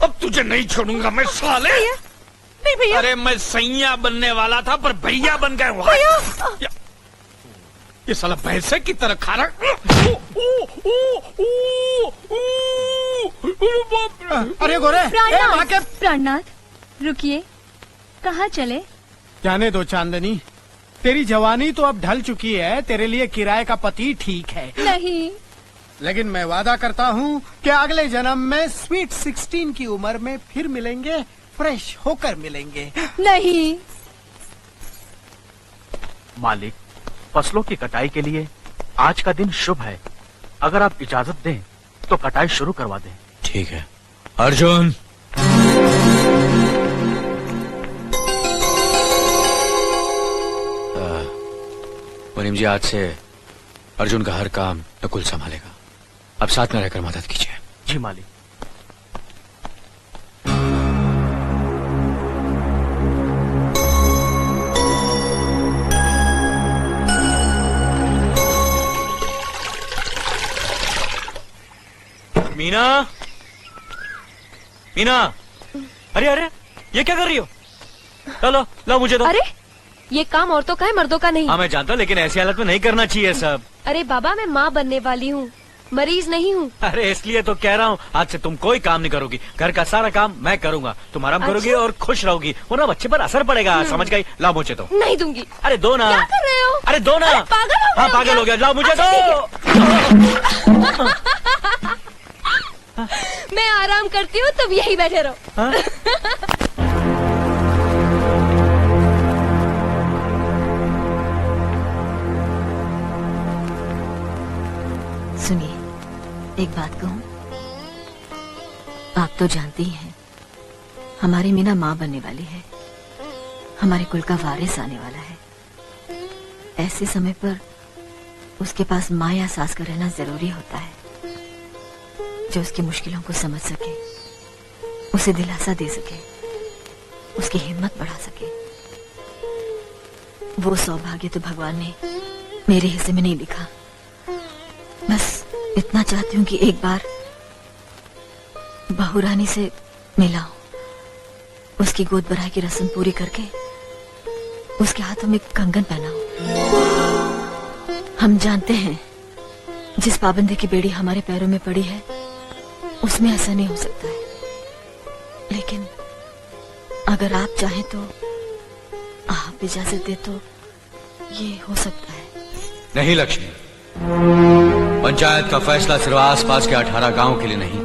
S6: अब तुझे नहीं छोड़ूंगा मैं साले।
S15: नहीं भैया।
S6: अरे मैं सैया बनने वाला था पर भैया बन गए। ये साला भैंसे की तरह खा रहा।
S7: अरे गोरे,
S15: प्राणनाथ रुकिए, कहाँ चले?
S7: जाने दो चांदनी, तेरी जवानी तो अब ढल चुकी है, तेरे लिए किराए का पति ठीक है।
S15: नहीं,
S7: लेकिन मैं वादा करता हूँ कि अगले जन्म में स्वीट 16 की उम्र में फिर मिलेंगे, फ्रेश होकर मिलेंगे।
S15: नहीं।
S9: मालिक, फसलों की कटाई के लिए आज का दिन शुभ है। अगर आप इजाजत दें तो कटाई शुरू करवा दें।
S1: ठीक है अर्जुन। मुनीम जी, आज से अर्जुन का हर काम नकुल संभालेगा। अब साथ में रहकर मदद कीजिए।
S9: जी मालिक।
S3: मीना, मीना, अरे अरे ये क्या कर रही हो? चलो लो मुझे दो।
S4: अरे ये काम औरतों का है, मर्दों का नहीं।
S3: हाँ मैं जानता हूँ, लेकिन ऐसी हालत में नहीं करना चाहिए सब।
S4: अरे बाबा, मैं माँ बनने वाली हूँ, मरीज नहीं हूँ।
S3: अरे इसलिए तो कह रहा हूँ, आज से तुम कोई काम नहीं करोगी। घर का सारा काम मैं करूँगा। तुम आराम करोगी और खुश रहोगी, वरना बच्चे पर असर पड़ेगा। समझ गई? लाओ मुझे दो।
S4: नहीं दूंगी।
S3: अरे दो ना।
S4: क्या कर रहे हो?
S3: अरे दो ना।
S4: पागल हो गए?
S3: हाँ पागल हो गया। लाओ मुझे दो।
S4: मैं आराम करती हूँ, तुम यही बैठे रहो।
S5: सुनिए, एक बात कहूँ, आप तो जानती ही हैं, हमारी मीना माँ बनने वाली है, हमारे कुल का वारिस आने वाला है। ऐसे समय पर उसके पास माँ या सास का रहना जरूरी होता है, जो उसकी मुश्किलों को समझ सके, उसे दिलासा दे सके, उसकी हिम्मत बढ़ा सके। वो सौभाग्य तो भगवान ने मेरे हिस्से में नहीं लिखा। बस इतना चाहती हूँ कि एक बार बहू रानी से मिलाऊं, उसकी गोद भराई की रस्म पूरी करके उसके हाथों में कंगन पहनाऊं। हम जानते हैं जिस पाबंदी की बेड़ी हमारे पैरों में पड़ी है उसमें ऐसा नहीं हो सकता है, लेकिन अगर आप चाहें तो, आप इजाजत दे तो ये हो सकता है।
S1: नहीं लक्ष्मी, पंचायत का फैसला सिर्फ आसपास के 18 गांव के लिए नहीं,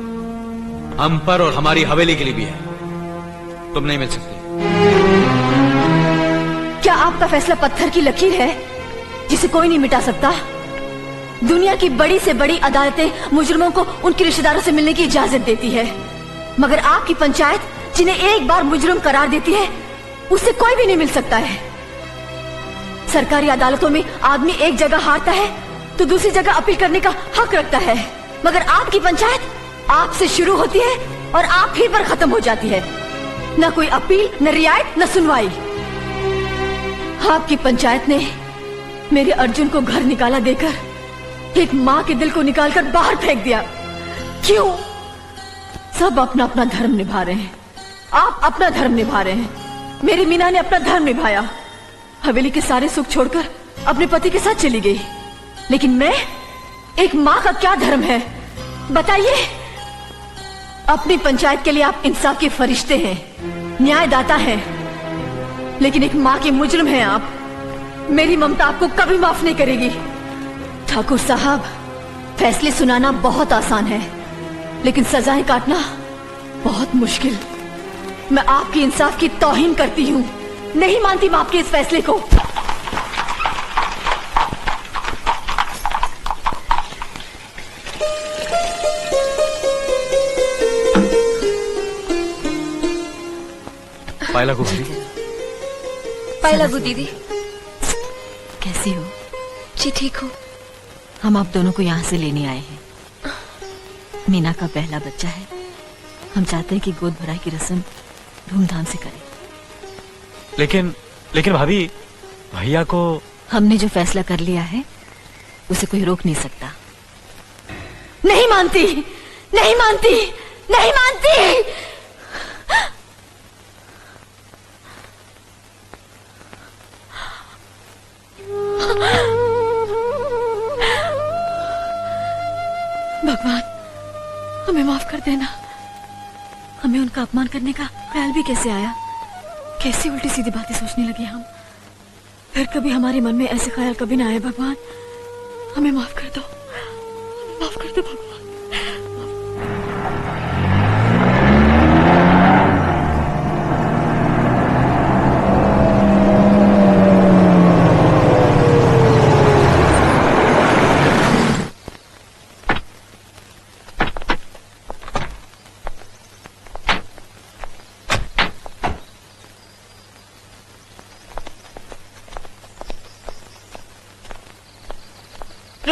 S1: हम पर और हमारी हवेली के लिए भी है। तुम नहीं मिल सकती।
S21: क्या आपका फैसला पत्थर की लकीर है जिसे कोई नहीं मिटा सकता? दुनिया की बड़ी से बड़ी अदालतें मुजरिमों को उनके रिश्तेदारों से मिलने की इजाजत देती है, मगर आपकी पंचायत जिन्हें एक बार मुजरिम करार देती है उससे कोई भी नहीं मिल सकता है। सरकारी अदालतों में आदमी एक जगह हारता है तो दूसरी जगह अपील करने का हक रखता है, मगर आपकी पंचायत आपसे शुरू होती है और आप ही पर खत्म हो जाती है। न कोई अपील, न रियायत, न सुनवाई। आपकी पंचायत ने मेरे अर्जुन को घर निकाला देकर एक माँ के दिल को निकालकर बाहर फेंक दिया। क्यों? सब अपना अपना धर्म निभा रहे हैं, आप अपना धर्म निभा रहे हैं। मेरी मीना ने अपना धर्म निभाया, हवेली के सारे सुख छोड़कर अपने पति के साथ चली गई, लेकिन मैं, एक माँ का क्या धर्म है बताइए? अपनी पंचायत के लिए आप इंसाफ के फरिश्ते हैं, न्यायदाता हैं, लेकिन एक माँ के मुजरिम हैं आप। मेरी ममता आपको कभी माफ नहीं करेगी। ठाकुर साहब, फैसले सुनाना बहुत आसान है, लेकिन सजाएं काटना बहुत मुश्किल। मैं आपकी इंसाफ की तौहीन करती हूँ, नहीं मानती मैं आपके इस फैसले को।
S3: पायला को दीदी।
S4: पायला को दीदी,
S5: कैसी हो?
S4: जी ठीक हो।
S5: हम आप दोनों को यहाँ से लेने आए हैं। मीना का पहला बच्चा है, हम चाहते हैं कि गोद भराई की रस्म धूमधाम से करें।
S3: लेकिन भाभी, भैया को
S5: हमने जो फैसला कर लिया है उसे कोई रोक नहीं सकता।
S21: नहीं मानती, नहीं मानती, नहीं मानती।
S5: भगवान, हमें माफ कर देना। हमें उनका अपमान करने का ख्याल भी कैसे आया? कैसी उल्टी सीधी बातें सोचने लगे हम। फिर कभी हमारे मन में ऐसे ख्याल कभी ना आए। भगवान, हमें माफ कर दो, हमें माफ कर दो भगवान।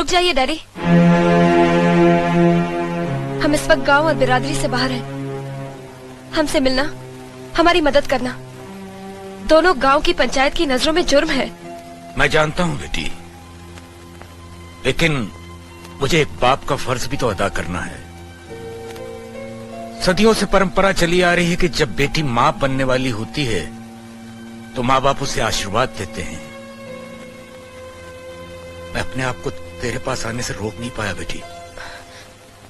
S4: रुक जाइए डैडी। हम इस वक्त गांव और बिरादरी से बाहर हैं। हमसे मिलना, हमारी मदद करना, दोनों गांव की पंचायत की नजरों में जुर्म है।
S16: मैं जानता हूँ बेटी, लेकिन मुझे एक बाप का फर्ज भी तो अदा करना है। सदियों से परंपरा चली आ रही है कि जब बेटी माँ बनने वाली होती है तो माँ बाप उसे आशीर्वाद देते हैं। मैं अपने आप को तेरे पास आने से रोक नहीं पाया बेटी।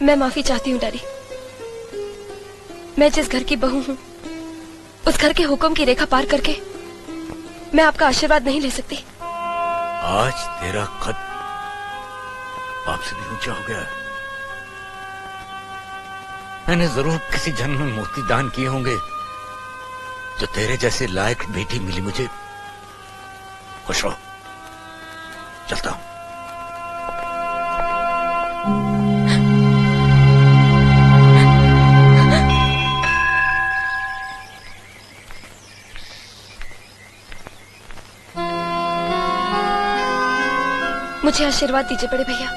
S4: मैं माफी चाहती हूँ डैडी। मैं जिस घर की बहू हूँ, उस घर के हुक्म की रेखा पार करके मैं आपका आशीर्वाद नहीं ले सकती।
S16: आज तेरा कद बाप से भी ऊंचा हो गया। मैंने जरूर किसी जन्म में मोती दान किए होंगे जो तेरे जैसे लायक बेटी मिली मुझे। खुश रहो, चलता हूं।
S4: मुझे आशीर्वाद दीजिए बड़े भैया।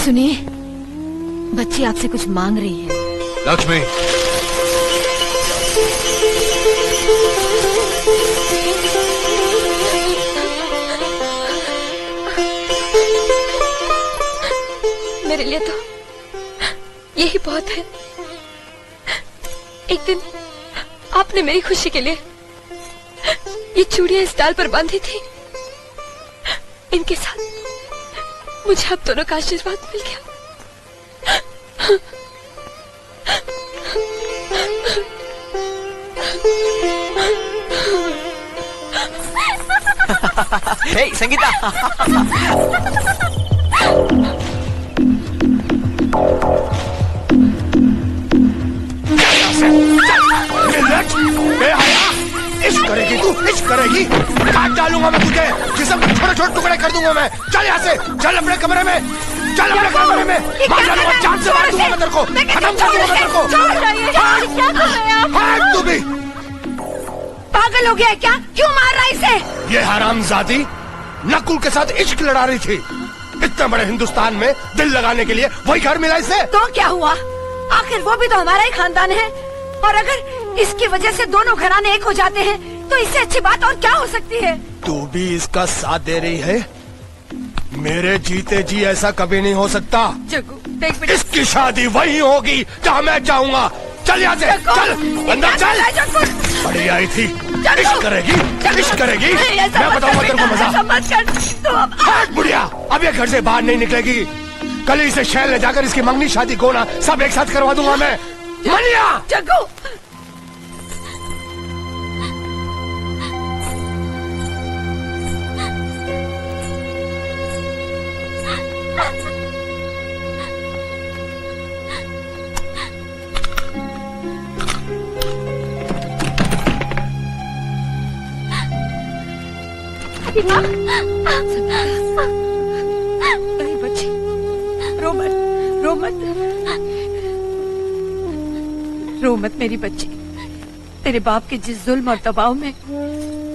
S5: सुनिए, बच्ची आपसे कुछ मांग रही है।
S1: लक्ष्मी,
S4: मेरे लिए तो यही बहुत है। एक दिन आपने मेरी खुशी के लिए ये चूड़ियां इस डाल पर बांधी थी। इनके साथ मुझे आप दोनों का आशीर्वाद मिल गया।
S13: हे संगीता,
S11: इश्क करेगी तू, इश्क करेगी। काट डालूंगा मैं तुझे, जिसम के छोटे छोटे टुकड़े कर दूंगा मैं। चल यहाँ से, चल अपने कमरे में, चल अपने कमरे में। मार डालूंगा, जान से मार दूंगा मैं तेरे को, खत्म कर दूंगा मैं तेरे को।
S2: क्या कर रहे हैं आप?
S11: भाग तू भी।
S2: पागल हो गया है क्या? क्यों मार रहा है इसे?
S11: ये हरामजादी नकुल के साथ इश्क लड़ा रही थी। इतने बड़े हिंदुस्तान में दिल लगाने के लिए वही घर मिला इसे।
S2: तो क्या हुआ? आखिर वो भी तो हमारा ही खानदान है। और अगर इसकी वजह से दोनों घराने एक हो जाते हैं तो इससे अच्छी बात और क्या हो सकती है?
S11: तू भी इसका साथ दे रही है? मेरे जीते जी ऐसा कभी नहीं हो सकता।
S2: जग्गू, देख
S11: इसकी शादी वही होगी जहाँ मैं चाहूंगा। चल यहाँ से, चल अंदर चल। बड़ी आई थी, इश्क करेगी, इश्क करेगी। मैं बताऊंगा तेरे को मजा। हट बुढ़िया, अब ये घर से बाहर नहीं निकलेगी। कल ही इसे शहर ले जाकर इसकी मंगनी शादी गोना सब एक साथ करवा दूंगा मैं। मनिया
S2: जग्गू, अरे बच्ची, रो मत, रो मत, रो मत मेरी बच्ची। तेरे बाप के जिस जुल्म और दबाव में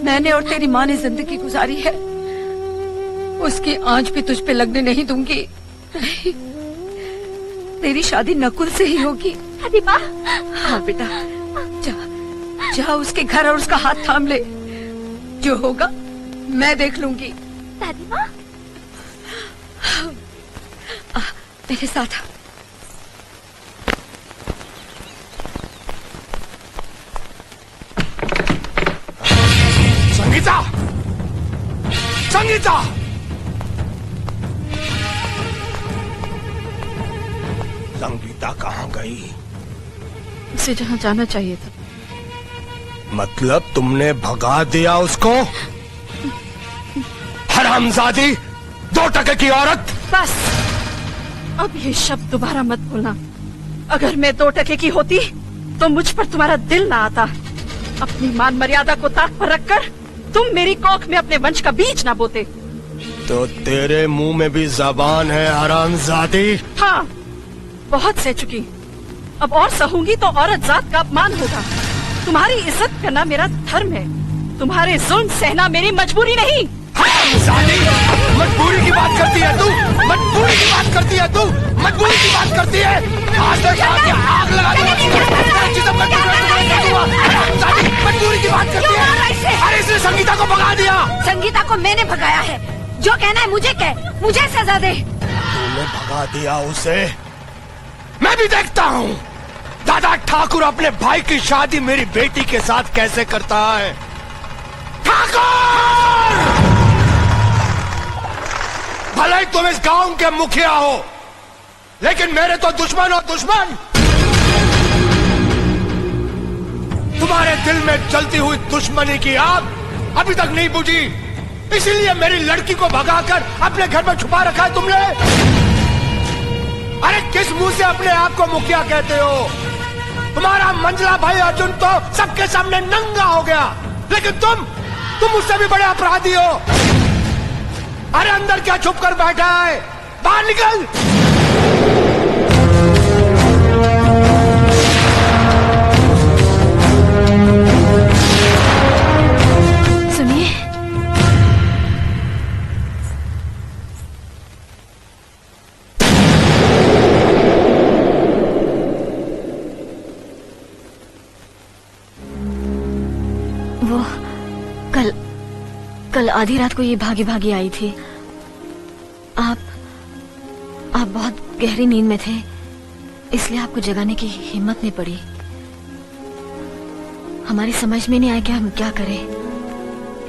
S2: मैंने और तेरी माँ ने जिंदगी गुजारी है, उसकी आंच भी तुझ पे लगने नहीं दूंगी। नहीं, तेरी शादी नकुल से ही होगी। हाँ बेटा, जा, जा उसके घर और उसका हाथ थाम ले। जो होगा मैं देख लूंगी।
S14: दादी माँ,
S2: मेरे साथ आ।
S11: संगीता, संगीता, संगीता कहाँ गई?
S2: उसे जहाँ जाना चाहिए था।
S11: मतलब तुमने भगा दिया उसको? हरामजादी, 2 टके की औरत।
S2: बस, अब ये शब्द दोबारा मत बोलना। अगर मैं 2 टके की होती तो मुझ पर तुम्हारा दिल ना आता। अपनी मान मर्यादा को ताक पर रखकर तुम मेरी कोख में अपने वंश का बीज ना बोते।
S11: तो तेरे मुंह में भी जबान है हरामजादी?
S2: हाँ,
S21: बहुत सह चुकी, अब और सहूंगी तो औरत जात का अपमान होगा। तुम्हारी इज्जत करना मेरा धर्म है, तुम्हारे जुल्म सहना मेरी मजबूरी नहीं।
S11: मजबूरी की बात करती है तू, मजबूरी की बात करती है तू, मजबूरी की बात करती है। आज तक आग लगा मजबूरी की बात करती है। अरे इसने संगीता को भगा दिया।
S2: संगीता को मैंने भगाया है, जो कहना है मुझे कह, मुझे सजा दे।
S11: तूने भगा दिया उसे, मैं भी देखता हूँ दादा ठाकुर अपने भाई की शादी मेरी बेटी के साथ कैसे करता है। ठाकुर, भले ही तुम इस गांव के मुखिया हो, लेकिन मेरे तो दुश्मन हो दुश्मन। तुम्हारे दिल में जलती हुई दुश्मनी की आग अभी तक नहीं बुझी, इसीलिए मेरी लड़की को भगाकर अपने घर में छुपा रखा है तुमने। अरे किस मुंह से अपने आप को मुखिया कहते हो? तुम्हारा मंजला भाई अर्जुन तो सबके सामने नंगा हो गया, लेकिन तुम उससे भी बड़े अपराधी हो। अरे अंदर क्या छुप कर बैठा है, बाहर निकल।
S21: सुनिए, वो कल आधी रात को ये भागी भागी आई थी। आप बहुत गहरी नींद में थे, इसलिए आपको जगाने की हिम्मत नहीं पड़ी। हमारी समझ में नहीं आया कि हम क्या करें।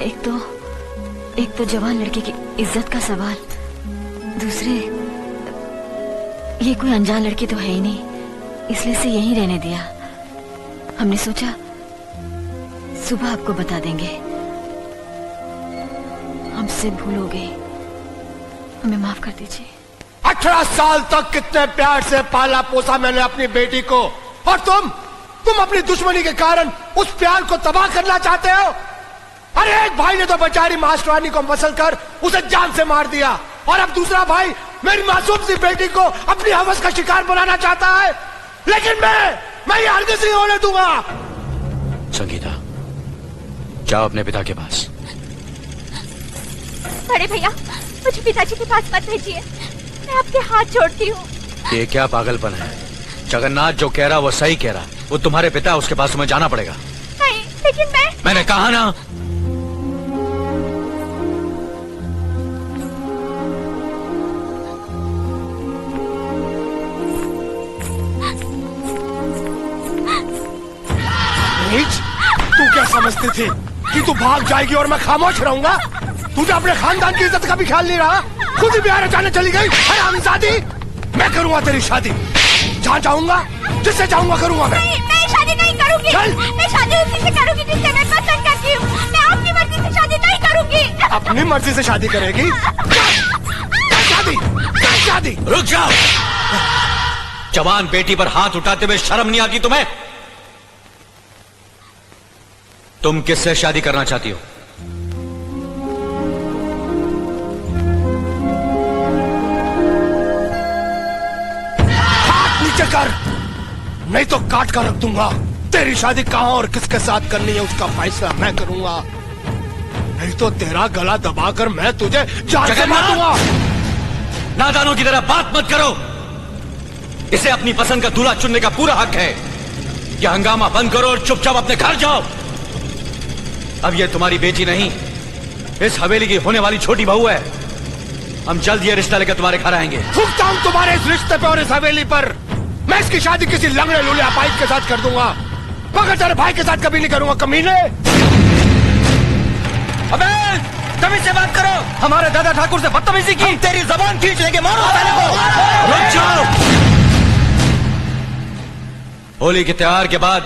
S21: एक तो जवान लड़की की इज्जत का सवाल, दूसरे ये कोई अनजान लड़की तो है ही नहीं, इसलिए से यहीं रहने दिया। हमने सोचा सुबह आपको बता देंगे। हमसे भूल हो गई, हमें माफ कर दीजिए।
S11: 18 साल तक कितने प्यार से पाला पोसा मैंने अपनी बेटी को, और तुम अपनी दुश्मनी के कारण उस प्यार को तबाह करना चाहते हो। अरे एक भाई ने तो बेचारी मास्टरानी को मसल कर उसे जान से मार दिया, और अब दूसरा भाई मेरी मासूम सी बेटी को अपनी हवस का शिकार बनाना चाहता है। लेकिन मैं ये हरगिज़ नहीं होने दूंगा।
S1: संगीता, जाओ अपने पिता के पास।
S18: बड़े भैया, मुझे पिताजी के पास मत भेजिए, मैं आपके हाथ जोड़ती हूँ।
S1: ये क्या पागलपन है? जगन्नाथ जो कह रहा वो सही कह रहा, वो तुम्हारे पिता, उसके पास तुम्हें जाना पड़ेगा।
S18: नहीं, लेकिन
S1: मैंने कहा ना।
S11: नीच, तू क्या समझती थी कि तू भाग जाएगी और मैं खामोश रहूंगा? तुझे अपने खानदान की इज्जत का भी ख्याल नहीं रहा, खुद ही बिहार जाने चली गई। अरे हरामजादी, मैं करूंगा तेरी शादी, जहाँ चाहूंगा, जिससे चाहूंगा करूंगा।
S18: मैं शादी नहीं करूंगी। मैं शादी उसी से करूंगी जिससे मैं पसंद करती हूँ। मैं अपनी मर्जी से शादी नहीं करूंगी।
S11: अपनी मर्जी से शादी करेगी? शादी।
S1: रुक जाओ, जवान बेटी पर हाथ उठाते हुए शर्म नहीं आती तुम्हें? तुम किससे शादी करना चाहती हो?
S11: हाथ नीचे कर, नहीं तो काट कर रख दूंगा। तेरी शादी कहां और किसके साथ करनी है उसका फैसला मैं करूंगा, नहीं तो तेरा गला दबाकर मैं तुझे जान से मार दूंगा।
S1: नादानों की तरह बात मत करो। इसे अपनी पसंद का दूल्हा चुनने का पूरा हक है। यह हंगामा बंद करो और चुपचाप अपने घर जाओ। अब ये तुम्हारी बेटी नहीं, इस हवेली की होने वाली छोटी बहू है। हम जल्द ये रिश्ता लेकर तुम्हारे घर आएंगे।
S11: थूकता हूं तुम्हारे इस रिश्ते पे और इस हवेली पर। मैं इसकी शादी किसी लंगड़े लूले अपाइज के साथ कर दूंगा, मगर तेरे भाई के साथ कभी नहीं करूंगा, कमीने।
S10: अबे तमीज से बात करो, हमारे दादा ठाकुर से बदतमीजी की, तेरी जबान खींच लेंगे, मारो साले को।
S1: रुक जाओ। होली के त्योहार के बाद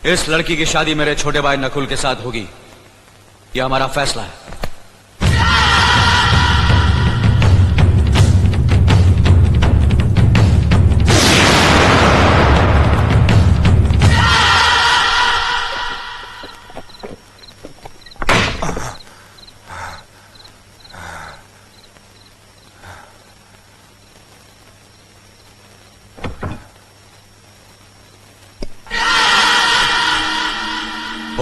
S1: इस लड़की की शादी मेरे छोटे भाई नकुल के साथ होगी, यह हमारा फैसला है।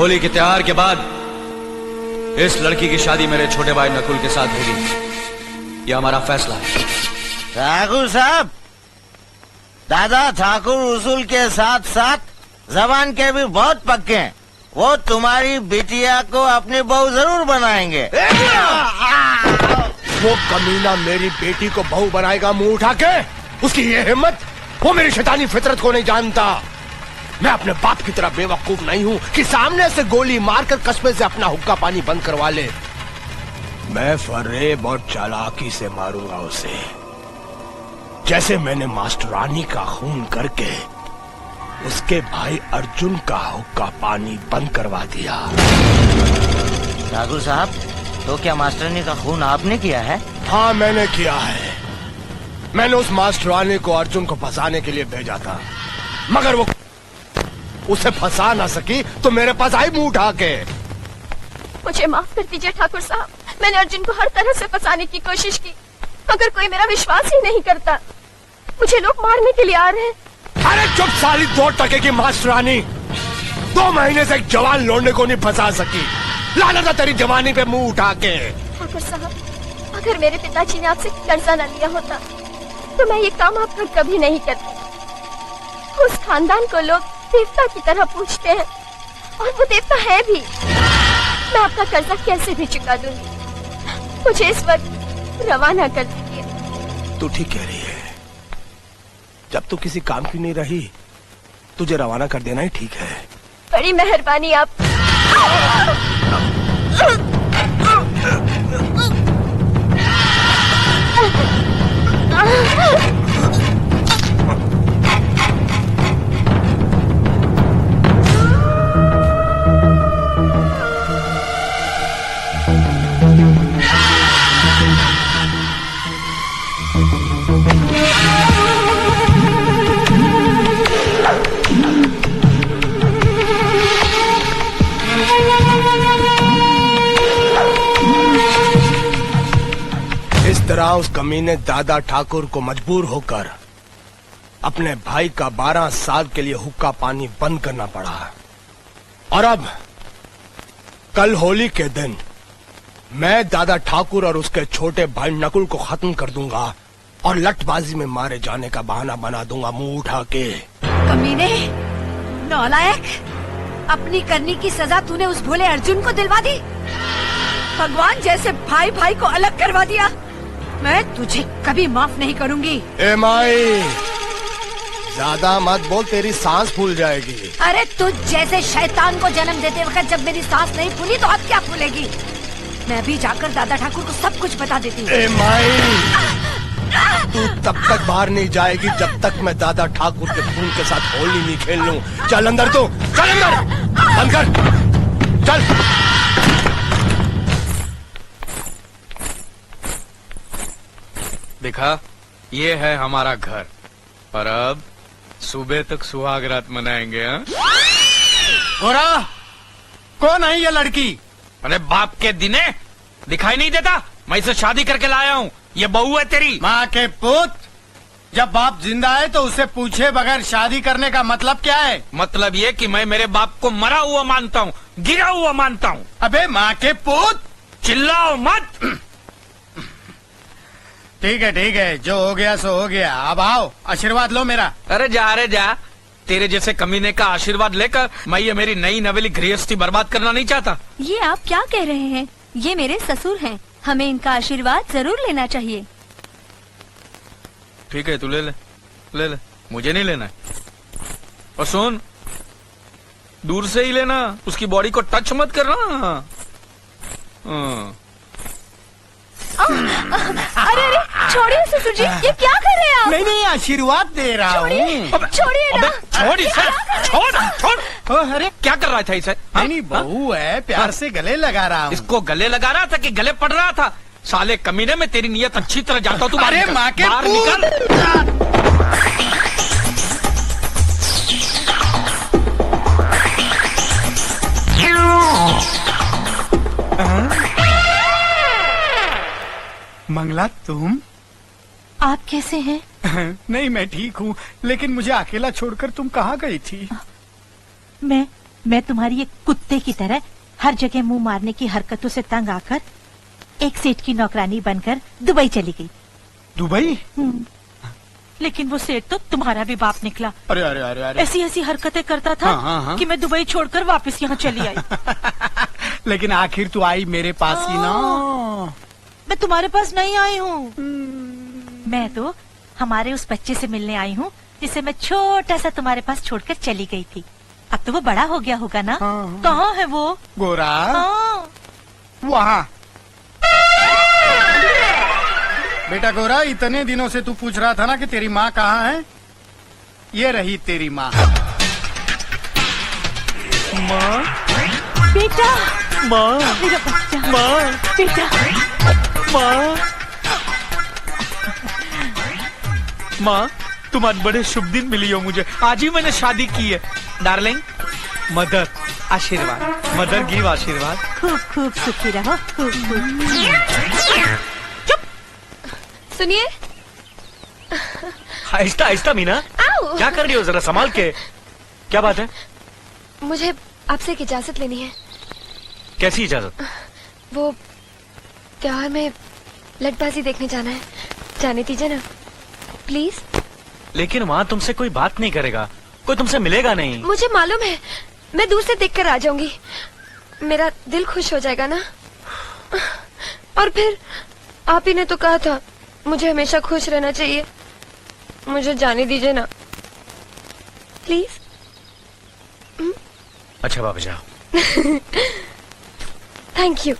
S1: होली के त्योहार के बाद इस लड़की की शादी मेरे छोटे भाई नकुल के साथ होगी। यह हमारा फैसला है।
S20: ठाकुर साहब, दादा ठाकुर उसूल के साथ साथ जबान के भी बहुत पक्के हैं। वो तुम्हारी बिटिया को अपनी बहू जरूर बनाएंगे।
S11: वो कमीना मेरी बेटी को बहू बनाएगा मुंह उठा के? उसकी ये हिम्मत? वो मेरी शैतानी फितरत को नहीं जानता। मैं अपने बाप की तरह बेवकूफ नहीं हूँ कि सामने से गोली मारकर कस्बे से अपना हुक्का पानी बंद करवा ले। मैं फरेब और चालाकी से मारूंगा उसे, जैसे मैंने मास्टरानी का खून करके उसके भाई अर्जुन का हुक्का पानी बंद करवा दिया।
S20: ठाकुर साहब, तो क्या मास्टरानी का खून आपने किया है?
S11: हाँ, मैंने किया है। मैंने उस मास्टरानी को अर्जुन को फंसाने के लिए भेजा था, मगर वो उसे फंसा ना सकी तो मेरे पास आई मुंह उठा के।
S18: मुझे माफ कर दीजिए ठाकुर साहब, मैंने अर्जुन को हर तरह से फंसाने की कोशिश की, मगर कोई मेरा विश्वास ही नहीं करता। मुझे लोग मारने के लिए आ रहे हैं।
S11: अरे चुप साली 2 टके की मास्टरानी, 2 महीने से एक जवान लौंडे को नहीं फंसा सकी। लानत है तेरी जवानी पे मुंह उठा के।
S18: ठाकुर साहब, अगर मेरे पिताजी ने आपसे कर्जा न लिया होता तो मैं ये काम आप पर कभी नहीं करती। उस खानदान को लोग देवता की तरह पूछते हैं और वो देवता है भी। मैं आपका कर्जा कैसे भी चुका दूंगी। मुझे इस वक्त रवाना कर दीजिए।
S11: तू ठीक कह रही है। जब तू किसी काम की नहीं रही, तुझे रवाना कर देना ही ठीक है।
S18: बड़ी मेहरबानी आप।
S11: इस तरह उस कमीने दादा ठाकुर को मजबूर होकर अपने भाई का 12 साल के लिए हुक्का पानी बंद करना पड़ा। और अब कल होली के दिन मैं दादा ठाकुर और उसके छोटे भाई नकुल को खत्म कर दूंगा और लठबाजी में मारे जाने का बहाना बना दूंगा मुंह उठा के।
S2: कमीने, नालायक, अपनी करनी की सजा तूने उस भोले अर्जुन को दिलवा दी। भगवान जैसे भाई भाई को अलग करवा दिया। मैं तुझे कभी माफ नहीं करूंगी।
S11: ए माई, ज्यादा मत बोल, तेरी सांस फूल जाएगी।
S2: अरे तुझ जैसे शैतान को जन्म देते वक्त जब मेरी सांस नहीं फूली तो अब क्या फूलेगी। मैं भी जाकर दादा ठाकुर को सब कुछ बता देती हूँ।
S11: ए माई, तू तब तक बाहर नहीं जाएगी जब तक मैं दादा ठाकुर के खून के साथ होली नहीं खेल लूं। चल अंदर, तू चल अंदर, बंद कर, चल।
S6: देखा, ये है हमारा घर और अब सुबह तक सुहाग रात मनाएंगे। हाँ?
S7: गोरा, कौन है ये लड़की?
S6: अरे बाप के दिने दिखाई नहीं देता? मैं इसे शादी करके लाया हूँ। ये बहू है तेरी।
S7: माँ के पुत, जब बाप जिंदा है तो उसे पूछे बगैर शादी करने का मतलब क्या है?
S6: मतलब ये कि मैं मेरे बाप को मरा हुआ मानता हूँ, गिरा हुआ मानता हूँ।
S7: अबे माँ के पुत,
S6: चिल्लाओ मत।
S7: ठीक है, जो हो गया सो हो गया। अब आओ, आशीर्वाद लो मेरा।
S6: अरे जा, तेरे जैसे कमीने का आशीर्वाद लेकर मैं ये मेरी नई नवेली गृहस्थी बर्बाद करना नहीं चाहता।
S18: ये आप क्या कह रहे हैं? ये मेरे ससुर हैं, हमें इनका आशीर्वाद जरूर लेना चाहिए।
S6: ठीक है, तू ले ले, मुझे नहीं लेना है। और सुन, दूर से ही लेना, उसकी बॉडी को टच मत करना।
S18: अरे छोड़िए ससुर जी, ये क्या कर रहे हैं आप?
S7: नहीं, आशीर्वाद दे रहा हूँ।
S18: छोड़िए ना।
S6: छोड़। अरे क्या कर रहा था इसे?
S7: नहीं, बहू है, प्यार से गले लगा रहा हूँ।
S6: इसको गले लगा रहा था कि गले पड़ रहा था? साले कमीने में तेरी नीयत अच्छी तरह जाता तू।
S7: अरे माँ के
S6: बाहर निकल।
S7: मंगला, तुम?
S18: आप कैसे हैं?
S7: नहीं, मैं ठीक हूँ, लेकिन मुझे अकेला छोड़कर तुम कहाँ गई थी?
S18: मैं
S8: मैं तुम्हारी एक कुत्ते की तरह हर जगह मुंह मारने की हरकतों से तंग आकर एक सेठ की नौकरानी बनकर दुबई चली गई।
S7: दुबई?
S8: लेकिन वो सेठ तो तुम्हारा भी बाप निकला।
S7: अरे अरे अरे अरे
S8: ऐसी ऐसी हरकतें करता था
S7: हाँ।
S8: कि मैं दुबई छोड़कर वापस यहाँ चली आई।
S7: लेकिन आखिर तू आई मेरे पास ही ना।
S8: मैं तुम्हारे पास नहीं आई हूँ, मैं तो हमारे उस बच्चे से मिलने आई हूँ जिसे मैं छोटा सा तुम्हारे पास छोड़कर चली गई थी। अब तो वो बड़ा हो गया होगा ना। कहाँ है वो?
S7: गोरा?
S8: हाँ।
S7: वहाँ। बेटा गोरा, इतने दिनों से तू पूछ रहा था ना कि तेरी माँ कहाँ है। ये रही तेरी माँ।
S8: माँ? बेटा।
S7: माँ।
S8: मेरा बच्चा।
S7: माँ।
S8: बेटा।
S6: माँ, माँ, तुम आज बड़े शुभ दिन मिली हो मुझे। आज ही मैंने शादी की है। डार्लिंग, मदर आशीर्वाद, मदर गिव आशीर्वाद।
S8: खूब खूब सुखी रहो, खूब खूब।
S4: सुनिए।
S3: आहिस्ता आहिस्ता मीना,
S4: आओ।
S3: क्या कर रही हो, जरा संभाल के। क्या बात है?
S4: मुझे आपसे एक इजाजत लेनी है।
S3: कैसी इजाजत?
S4: वो त्योहार में लटबाजी देखने जाना है, जाने दीजिए ना प्लीज।
S3: लेकिन वहाँ तुमसे कोई बात नहीं करेगा, कोई तुमसे मिलेगा नहीं।
S4: मुझे मालूम है, मैं दूर से देखकर आ जाऊंगी, मेरा दिल खुश हो जाएगा ना। और फिर आप ही ने तो कहा था मुझे हमेशा खुश रहना चाहिए। मुझे जाने दीजिए ना प्लीज।
S3: अच्छा बाबा जाओ।
S4: Thank you.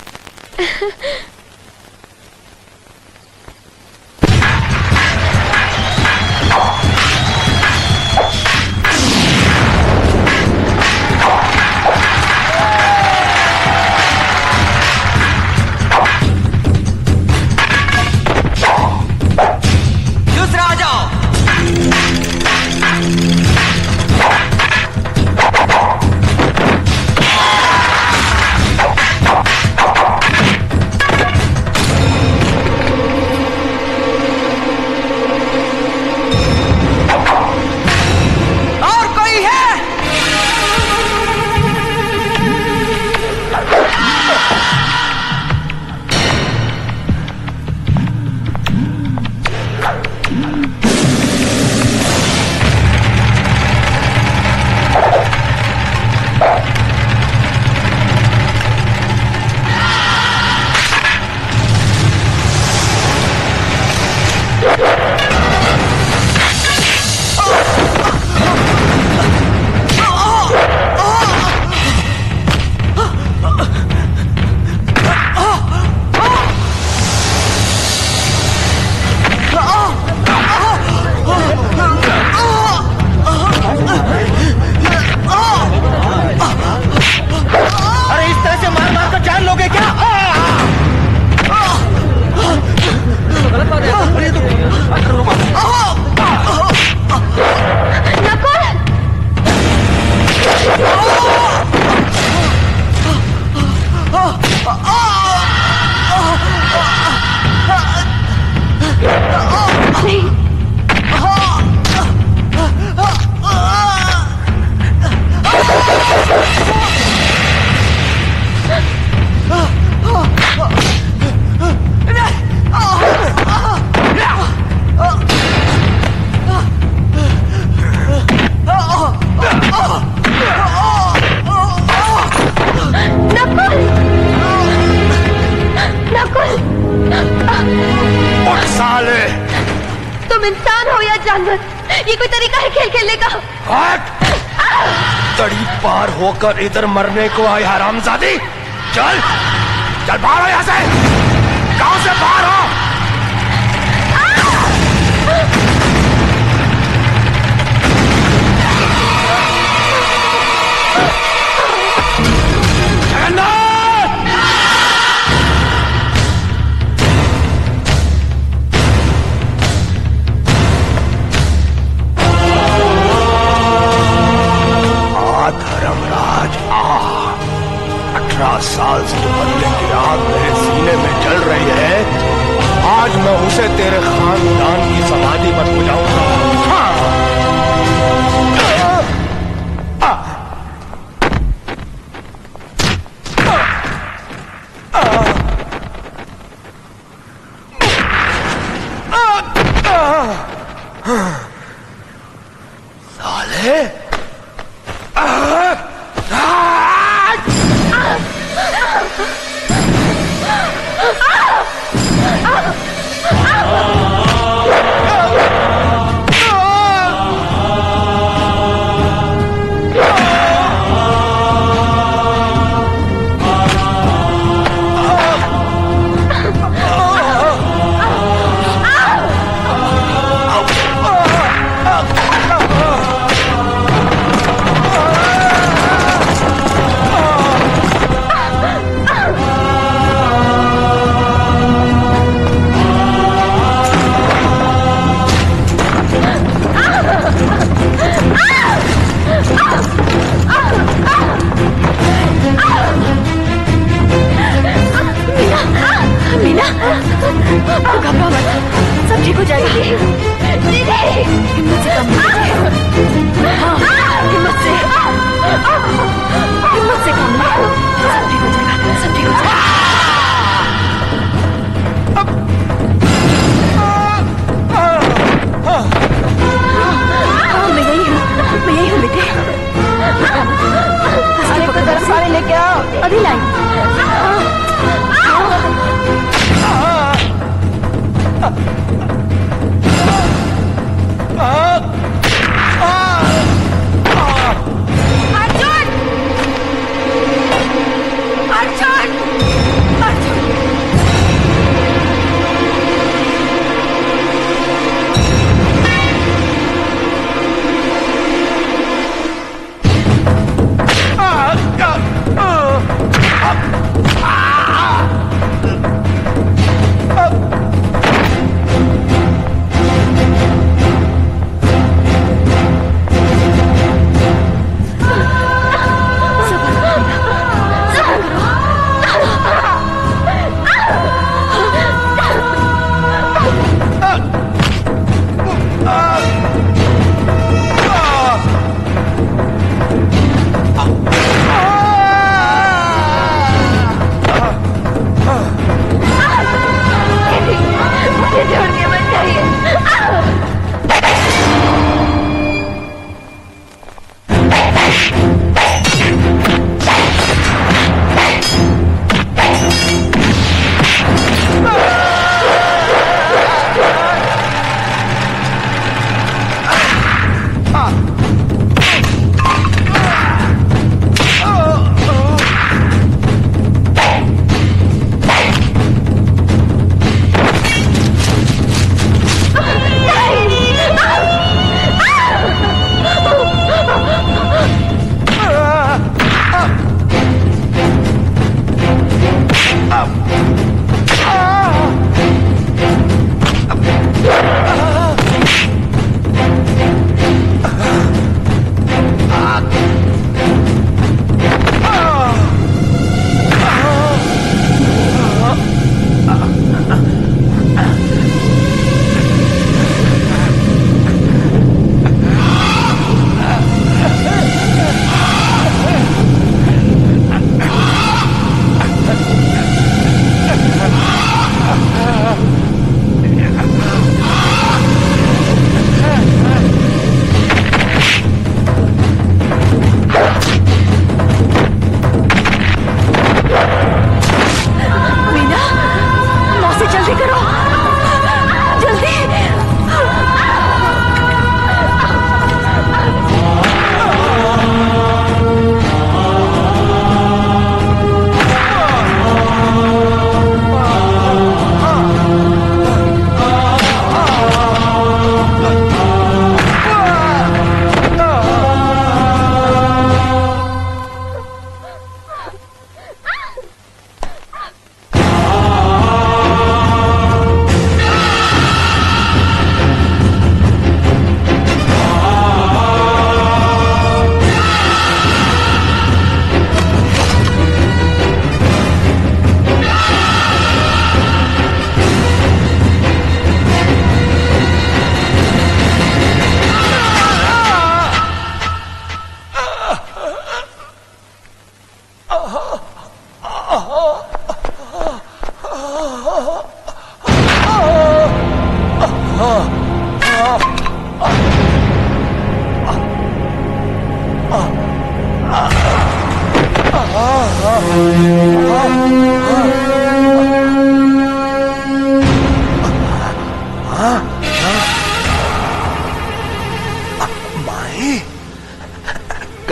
S13: दूसरा आ जाओ। और कोई है?
S20: अरे इस तरह से मार मार कर जान लोगे क्या?
S11: साले,
S4: तुम इंसान हो या जानवर, ये कोई तरीका है खेल खेलने का?
S11: हट! तड़ी पार होकर इधर मरने को आई हरामजादी। चल चल बाहर हो यहाँ से, गांव से बाहर हो। धर्मराज आ, 18 साल से जो बदले की आग मेरे सीने में जल रही है,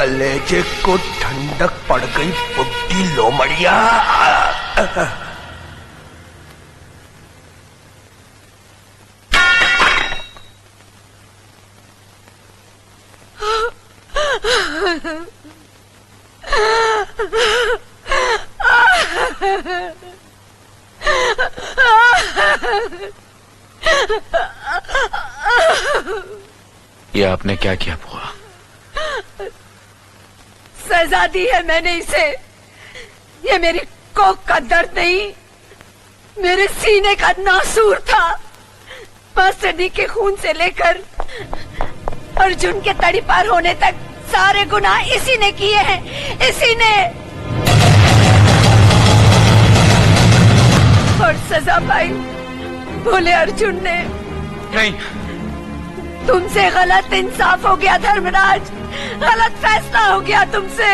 S11: कलेजे को ठंडक पड़ गई बुड्ढी लोमड़िया।
S3: ये आपने क्या किया बुआ?
S2: सजा दी है मैंने इसे। ये मेरी कोख का दर्द नहीं, मेरे सीने का नासूर था। मास्टरनी के खून से लेकर अर्जुन के तड़ी पार होने तक सारे गुनाह इसी ने किए हैं, इसी ने। और सजा पाई भोले अर्जुन ने।
S3: नहीं,
S2: तुमसे गलत इंसाफ हो गया धर्मराज, गलत फैसला हो गया तुमसे।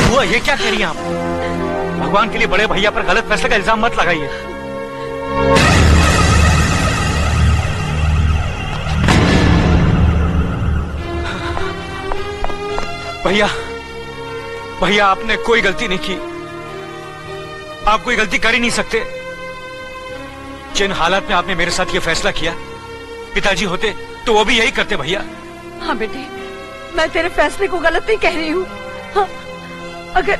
S3: बुआ ये क्या कह रही हैं आप? भगवान के लिए बड़े भैया पर गलत फैसले का इल्जाम मत लगाइए। भैया, भैया आपने कोई गलती नहीं की। आप कोई गलती कर ही नहीं सकते। जिन हालात में आपने मेरे साथ ये फैसला किया, पिताजी होते तो वो भी यही करते भैया।
S2: हाँ बेटे, मैं तेरे फैसले को गलत नहीं कह रही हूँ। हाँ, अगर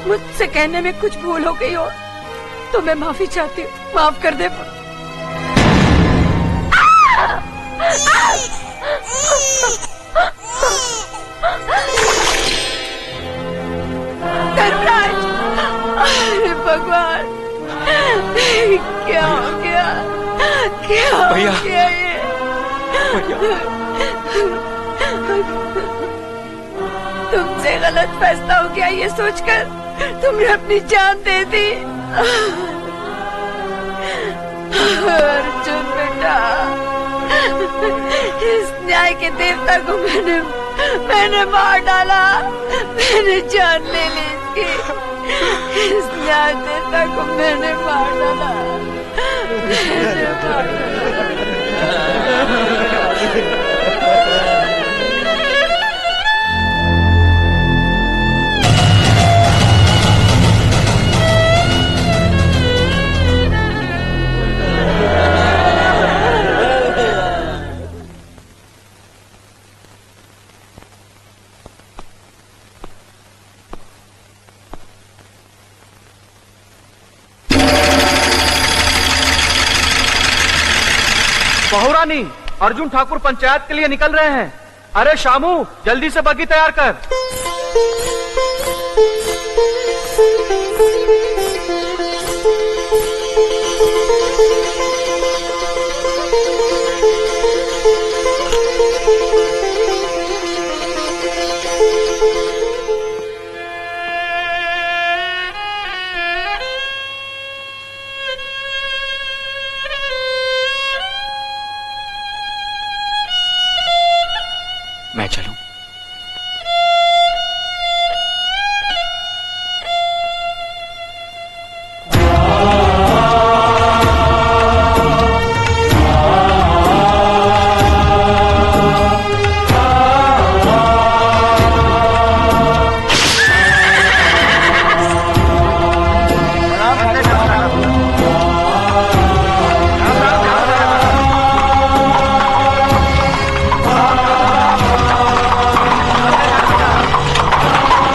S2: मुझसे कहने में कुछ भूल हो गई हो तो मैं माफी चाहती हूँ, माफ कर दे। धर्मराज, अरे भगवान, क्या हो गया, क्या हो गया ये? तुमसे गलत फैसला हो गया ये सोचकर तुमने अपनी जान दे दी। अर्जुन बेटा, इस न्याय के देवता को मैंने मार डाला, मैंने जान ले ली इसकी। इस न्याय देवता को मैंने मार डाला, मैंने मार डाला।
S17: बहुरानी, अर्जुन ठाकुर पंचायत के लिए निकल रहे हैं। अरे शामू, जल्दी से बग्गी तैयार कर।
S3: मैं चलूं?